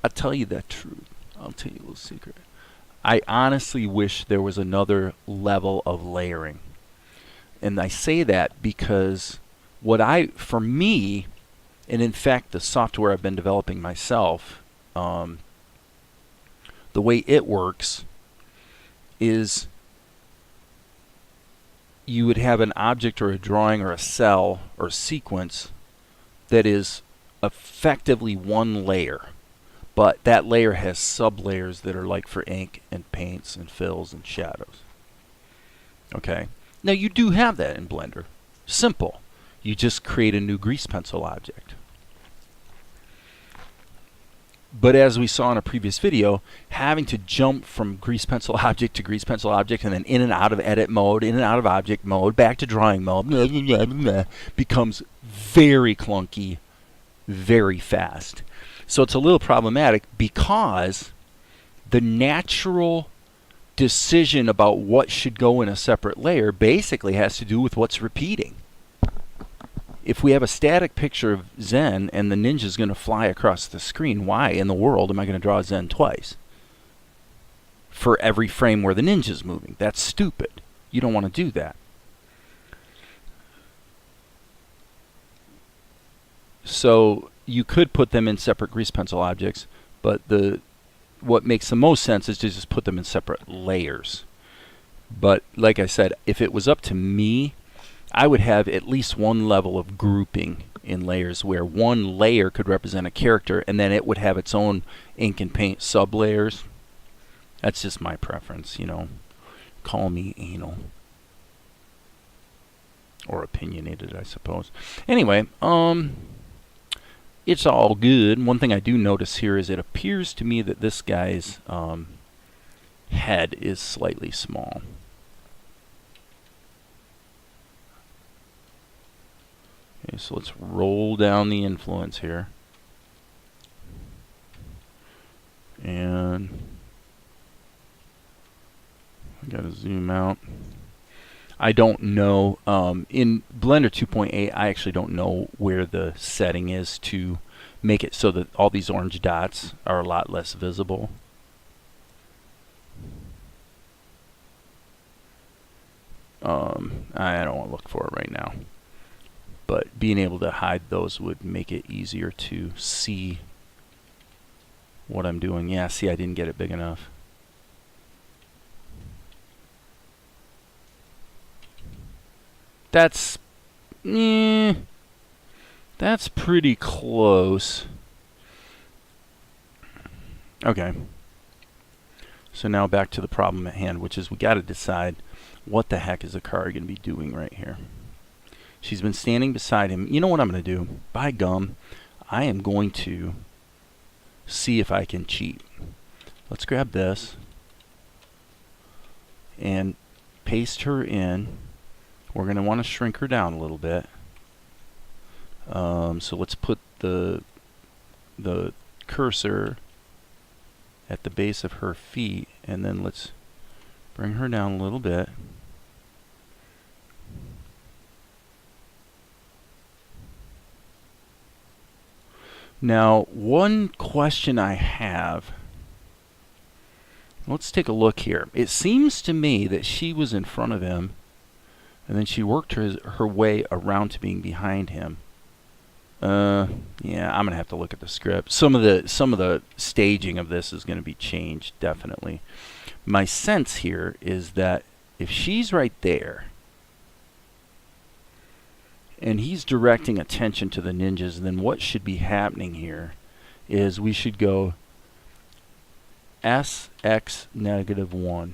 I'll tell you the truth. I'll tell you a little secret. I honestly wish there was another level of layering. And I say that because for me, and in fact the software I've been developing myself, the way it works is you would have an object or a drawing or a cell or sequence that is effectively one layer, but that layer has sub-layers that are like for ink and paints and fills and shadows. Okay, now you do have that in Blender. Simple. You just create a new grease pencil object. But as we saw in a previous video, having to jump from grease pencil object to grease pencil object and then in and out of edit mode, in and out of object mode, back to drawing mode, becomes very clunky, very fast. So it's a little problematic because the natural decision about what should go in a separate layer basically has to do with what's repeating. If we have a static picture of Zen and the ninja's going to fly across the screen, why in the world am I going to draw Zen twice? For every frame where the ninja's moving. That's stupid. You don't want to do that. So you could put them in separate grease pencil objects, but what makes the most sense is to just put them in separate layers. But like I said, if it was up to me, I would have at least one level of grouping in layers where one layer could represent a character and then it would have its own ink and paint sub-layers. That's just my preference, you know. Call me anal. Or opinionated, I suppose. Anyway, it's all good. One thing I do notice here is it appears to me that this guy's head is slightly small. Okay, so let's roll down the influence here. And I gotta zoom out. I don't know, in Blender 2.8, I actually don't know where the setting is to make it so that all these orange dots are a lot less visible. I don't want to look for it right now. But being able to hide those would make it easier to see what I'm doing. Yeah, see, I didn't get it big enough. That's pretty close. Okay. So now back to the problem at hand, which is we got to decide what the heck is the car going to be doing right here. She's been standing beside him. You know what I'm going to do? By gum, I am going to see if I can cheat. Let's grab this and paste her in we're going to want to shrink her down a little bit. So let's put the cursor at the base of her feet, and then let's bring her down a little bit. Now, one question I have, let's take a look here. It seems to me that she was in front of him, and then she worked her way around to being behind him. Yeah, I'm gonna have to look at the script. Some of the staging of this is gonna be changed, definitely. My sense here is that if she's right there, and he's directing attention to the ninjas, then what should be happening here is we should go SX -1.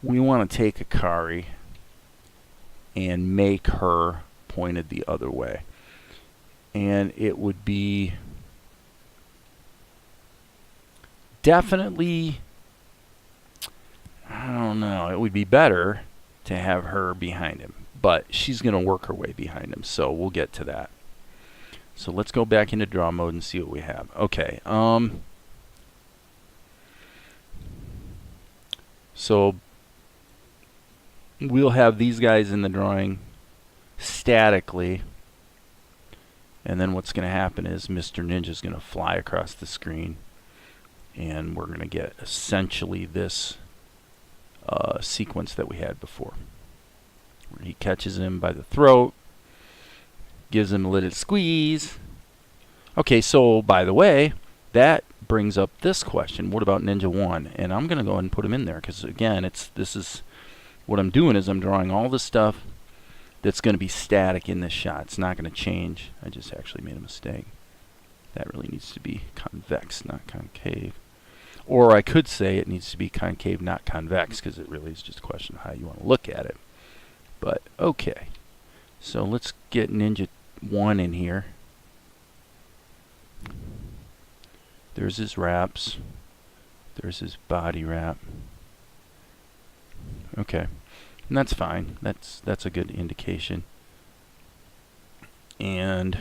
We want to take Akari and make her pointed the other way. And it would be definitely, I don't know, it would be better to have her behind him. But she's going to work her way behind him, so we'll get to that. So let's go back into draw mode and see what we have. Okay. So we'll have these guys in the drawing statically. And then what's going to happen is Mr. Ninja is going to fly across the screen. And we're going to get essentially this sequence that we had before. Where he catches him by the throat, gives him a little squeeze. Okay, so by the way, that brings up this question. What about Ninja 1? And I'm going to go ahead and put him in there because, again, this is what I'm doing is I'm drawing all the stuff that's going to be static in this shot. It's not going to change. I just actually made a mistake. That really needs to be convex, not concave. Or I could say it needs to be concave, not convex, because it really is just a question of how you want to look at it. But, okay. So let's get Ninja 1 in here. There's his wraps. There's his body wrap. Okay. And that's fine. That's a good indication. And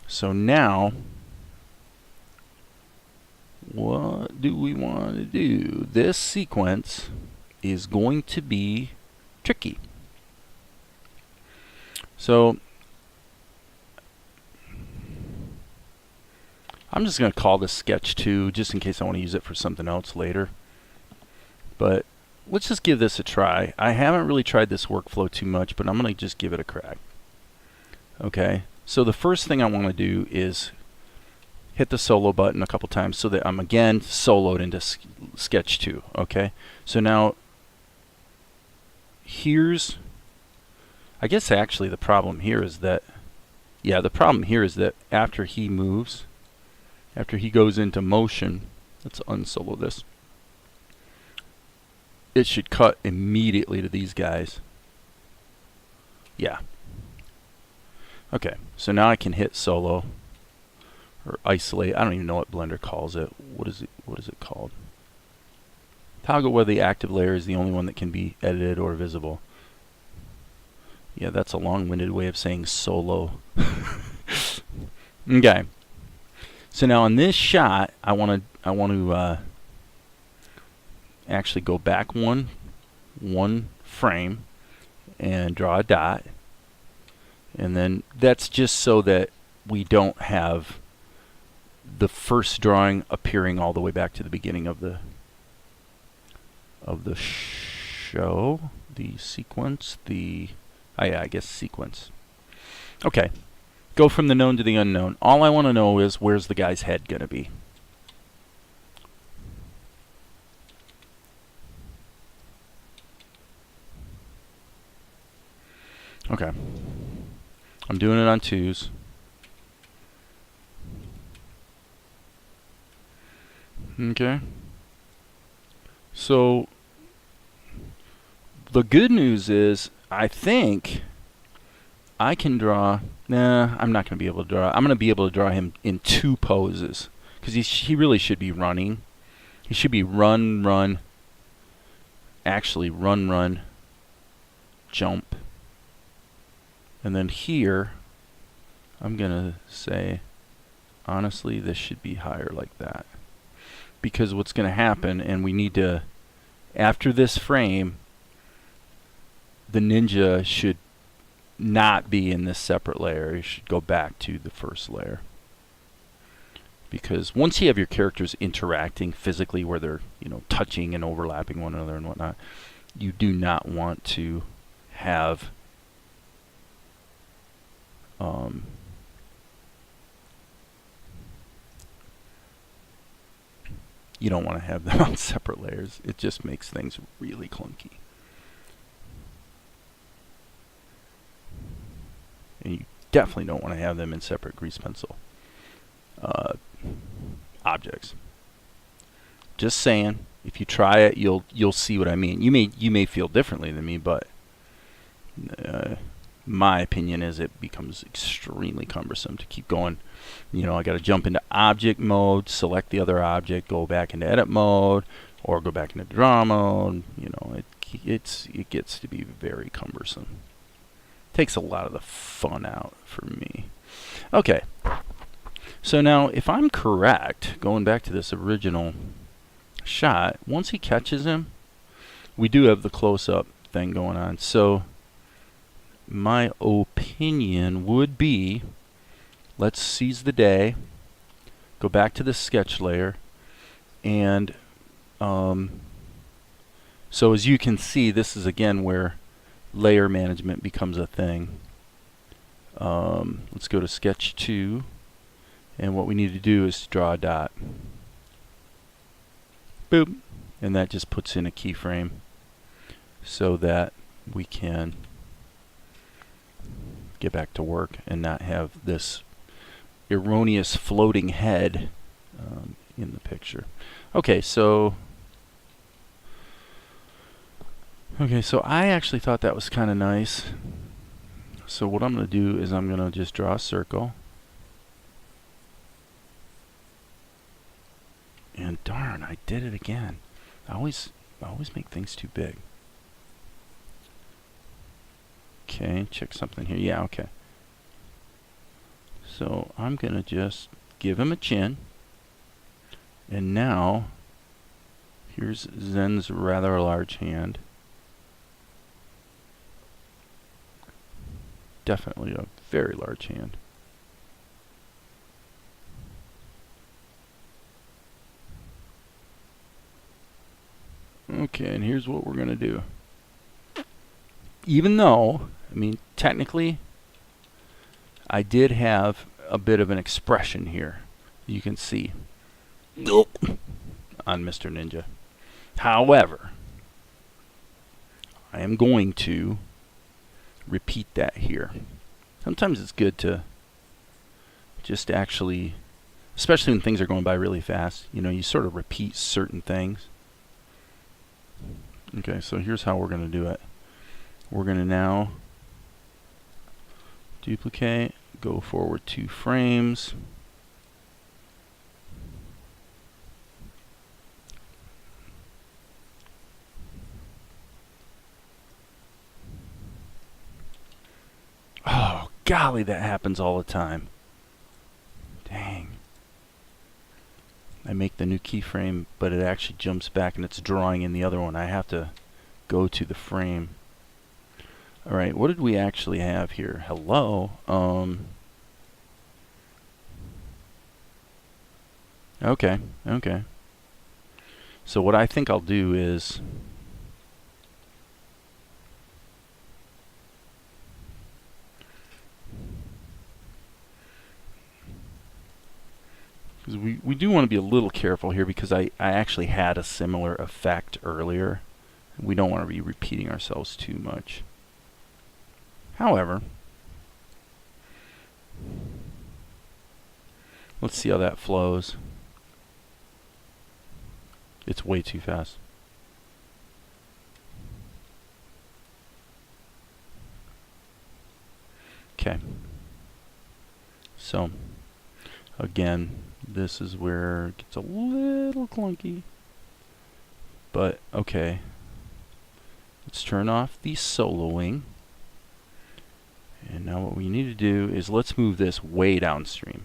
so now, what do we want to do? This sequence is going to be tricky. So I'm just going to call this sketch 2 just in case I want to use it for something else later. But let's just give this a try. I haven't really tried this workflow too much, but I'm going to just give it a crack. Okay, so the first thing I want to do is hit the solo button a couple times so that I'm again soloed into sketch 2. Okay, so now here's, I guess actually the problem here is that, yeah, the problem here is that after he moves, after he goes into motion, let's unsolo this, it should cut immediately to these guys. Yeah. Okay, so now I can hit solo or isolate. I don't even know what Blender calls it. What is it called? Toggle whether the active layer is the only one that can be edited or visible. Yeah, that's a long-winded way of saying solo. Okay. So now in this shot, I want to actually go back one frame and draw a dot, and then that's just so that we don't have the first drawing appearing all the way back to the beginning of the show, the sequence, I guess sequence. Okay, go from the known to the unknown. All I want to know is where's the guy's head gonna be. Okay, I'm doing it on 2s. Okay, so the good news is I think I can draw. Nah, I'm not going to be able to draw. I'm going to be able to draw him in 2 poses because he really should be running. He should be run, actually run, jump. And then here, I'm going to say, honestly, this should be higher like that. Because what's going to happen, and we need to, after this frame, the ninja should not be in this separate layer. You should go back to the first layer. Because once you have your characters interacting physically where they're, you know, touching and overlapping one another and whatnot, you do not want to have you don't want to have them on separate layers. It just makes things really clunky. And you definitely don't want to have them in separate grease pencil objects. Just saying, if you try it, you'll see what I mean. You may feel differently than me, but my opinion is it becomes extremely cumbersome to keep going. You know, I got to jump into object mode, select the other object, go back into edit mode, or go back into draw mode. You know, it gets to be very cumbersome. Takes a lot of the fun out for me. Okay, so now if I'm correct, going back to this original shot, once he catches him, we do have the close-up thing going on. So my opinion would be, let's seize the day, go back to the sketch layer, and so as you can see, this is again where layer management becomes a thing. Let's go to sketch 2, and what we need to do is draw a dot. Boop, and that just puts in a keyframe so that we can get back to work and not have this erroneous floating head in the picture. Okay, so I actually thought that was kind of nice. So what I'm going to do is I'm going to just draw a circle. And darn, I did it again. I always make things too big. Okay, check something here. Yeah, okay. So I'm going to just give him a chin. And now, here's Zen's rather large hand. Definitely a very large hand. Okay, and here's what we're going to do. Even though, I mean, technically, I did have a bit of an expression here. You can see on Mr. Ninja. However, I am going to repeat that here. Sometimes it's good to just actually, especially when things are going by really fast, you know, you sort of repeat certain things. Okay, so here's how we're going to do it. We're going to now duplicate, go forward 2 frames. Oh, golly, that happens all the time. Dang. I make the new keyframe, but it actually jumps back and it's drawing in the other one. I have to go to the frame. Alright, what did we actually have here? Hello? Okay. So what I think I'll do is because we do want to be a little careful here because I actually had a similar effect earlier. We don't want to be repeating ourselves too much. However, let's see how that flows. It's way too fast. Okay. So, again, this is where it gets a little clunky. But, okay. Let's turn off the soloing. And now what we need to do is let's move this way downstream.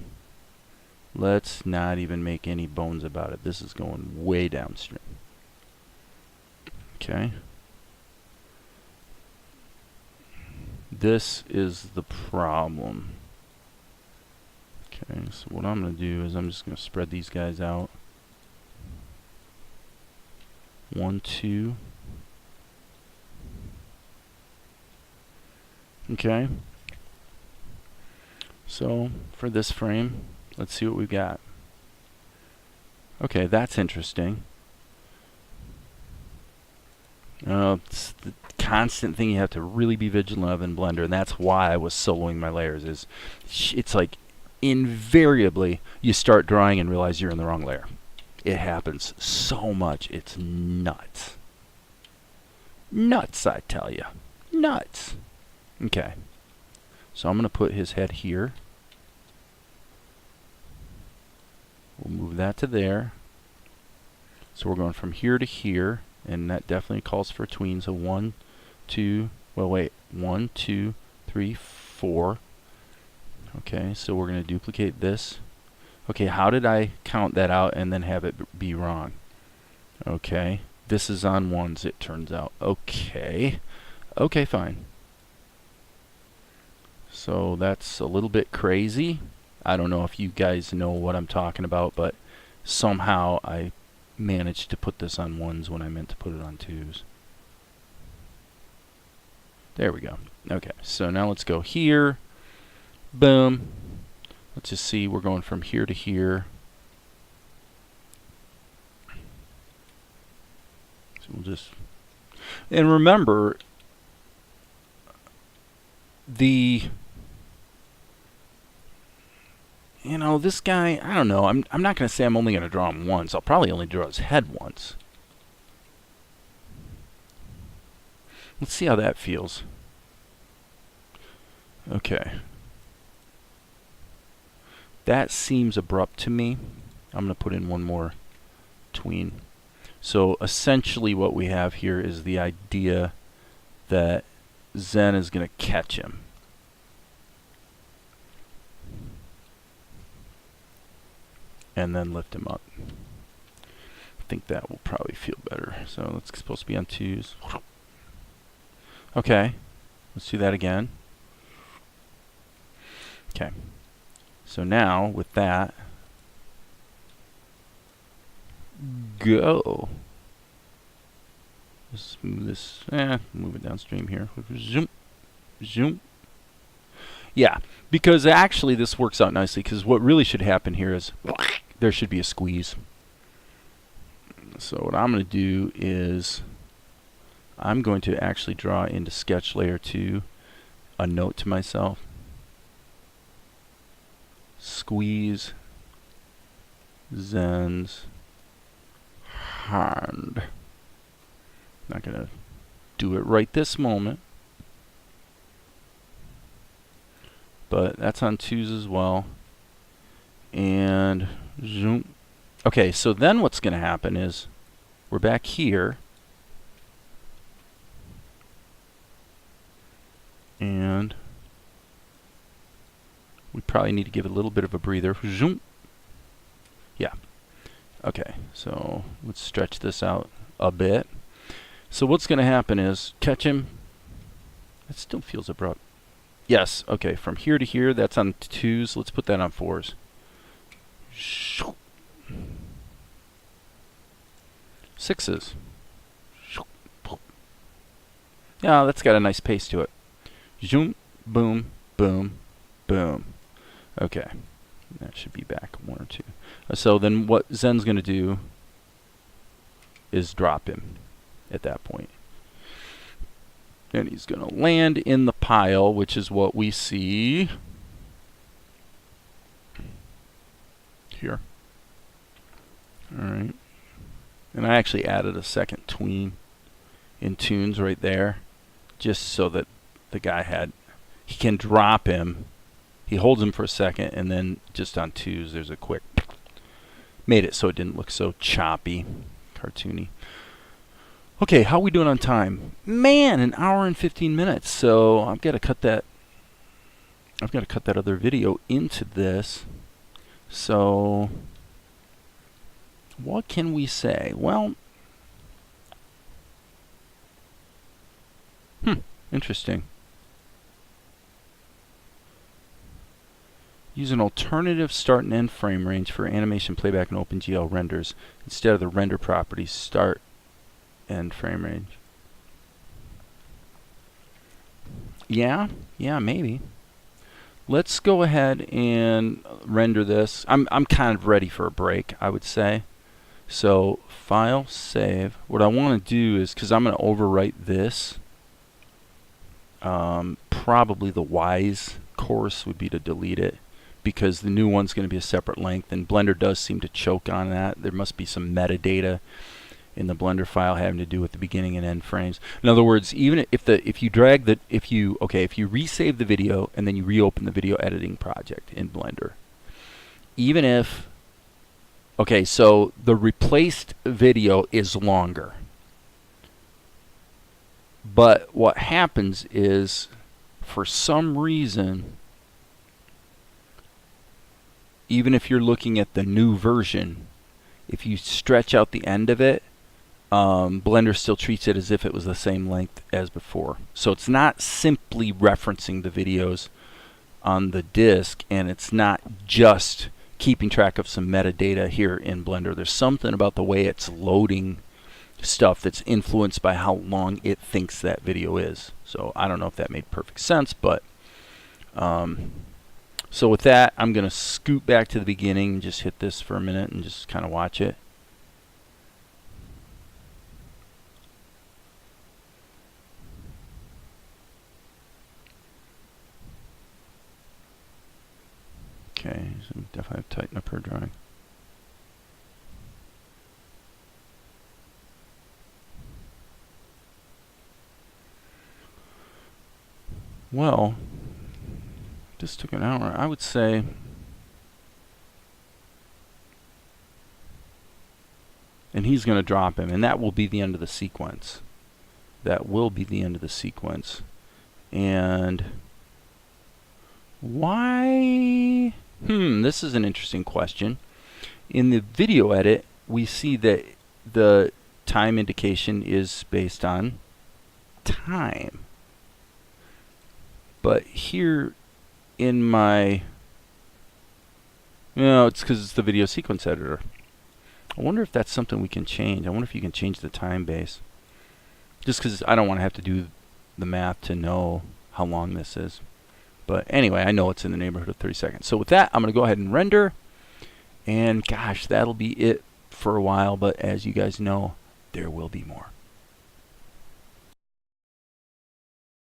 Let's not even make any bones about it. This is going way downstream. Okay. This is the problem. Okay, so what I'm going to do is I'm just going to spread these guys out. 1, 2. Okay. So for this frame, let's see what we've got. Okay, that's interesting. It's the constant thing you have to really be vigilant of in Blender, and that's why I was soloing my layers. It's like invariably you start drawing and realize you're in the wrong layer. It happens so much. It's nuts. Nuts, I tell you. Nuts. Okay. So I'm going to put his head here. We'll move that to there. So we're going from here to here, and that definitely calls for a tween. So 1, 2, well wait, 1, 2, 3, 4. Okay, so we're going to duplicate this. Okay, how did I count that out and then have it be wrong? Okay, this is on ones, it turns out. Okay, okay, fine. So that's a little bit crazy. I don't know if you guys know what I'm talking about, but somehow I managed to put this on ones when I meant to put it on twos. There we go. Okay, so now let's go here. Boom. Let's just see, we're going from here to here. So we'll just, and remember, you know, this guy, I don't know, I'm not going to say I'm only going to draw him once. I'll probably only draw his head once. Let's see how that feels. Okay. That seems abrupt to me. I'm going to put in one more tween. So essentially what we have here is the idea that Zen is going to catch him. And then lift him up. I think that will probably feel better. So it's supposed to be on twos. Okay, let's do that again. Okay, so now with that, go. Let's move this, move it downstream here. Zoom, zoom. Yeah, because actually this works out nicely, because what really should happen here is there should be a squeeze. So what I'm going to do is I'm going to actually draw into sketch layer 2 a note to myself. Squeeze Zen's hand. Not going to do it right this moment, but that's on twos as well. And zoom. Okay, so then what's going to happen is we're back here, and we probably need to give it a little bit of a breather. Zoom. Yeah. Okay, so let's stretch this out a bit. So what's going to happen is catch him. It still feels abrupt. Yes, okay, from here to here, that's on twos. Let's put that on fours. Sixes. Yeah, that's got a nice pace to it. Zoom, boom, boom, boom. Okay, that should be back 1 or 2. So then what Zen's going to do is drop him at that point. And he's going to land in the pile, which is what we see here. Alright. And I actually added a second tween in tunes right there, just so that the guy he can drop him. He holds him for a second, and then just on twos there's a quick, made it so it didn't look so choppy, cartoony. Okay, how are we doing on time? Man, an hour and 15 minutes. So I've got to cut that. I've got to cut that other video into this. So what can we say? Well, interesting. Use an alternative start and end frame range for animation playback and OpenGL renders instead of the render properties start and frame range. Yeah, maybe. Let's go ahead and render this. I'm kind of ready for a break, I would say. So file, save. What I want to do is, because I'm going to overwrite this, probably the wise course would be to delete it, because the new one's going to be a separate length, and Blender does seem to choke on that. There must be some metadata in the Blender file having to do with the beginning and end frames. In other words, even if you resave the video and then you reopen the video editing project in Blender, even if so the replaced video is longer, but what happens is, for some reason, even if you're looking at the new version, if you stretch out the end of it, Blender still treats it as if it was the same length as before. So it's not simply referencing the videos on the disk, and it's not just keeping track of some metadata here in Blender. There's something about the way it's loading stuff that's influenced by how long it thinks that video is. So I don't know if that made perfect sense, but so with that, I'm going to scoot back to the beginning and just hit this for a minute and just kind of watch it. Okay, so definitely have to tighten up her drawing. Well, this took an hour. I would say and he's going to drop him, and that will be the end of the sequence. That will be the end of the sequence. And why? This is an interesting question. In the video edit, we see that the time indication is based on time. But here in my, it's because it's the video sequence editor. I wonder if that's something we can change. I wonder if you can change the time base. Just because I don't want to have to do the math to know how long this is. But anyway, I know it's in the neighborhood of 30 seconds. So with that, I'm going to go ahead and render. And gosh, that'll be it for a while. But as you guys know, there will be more.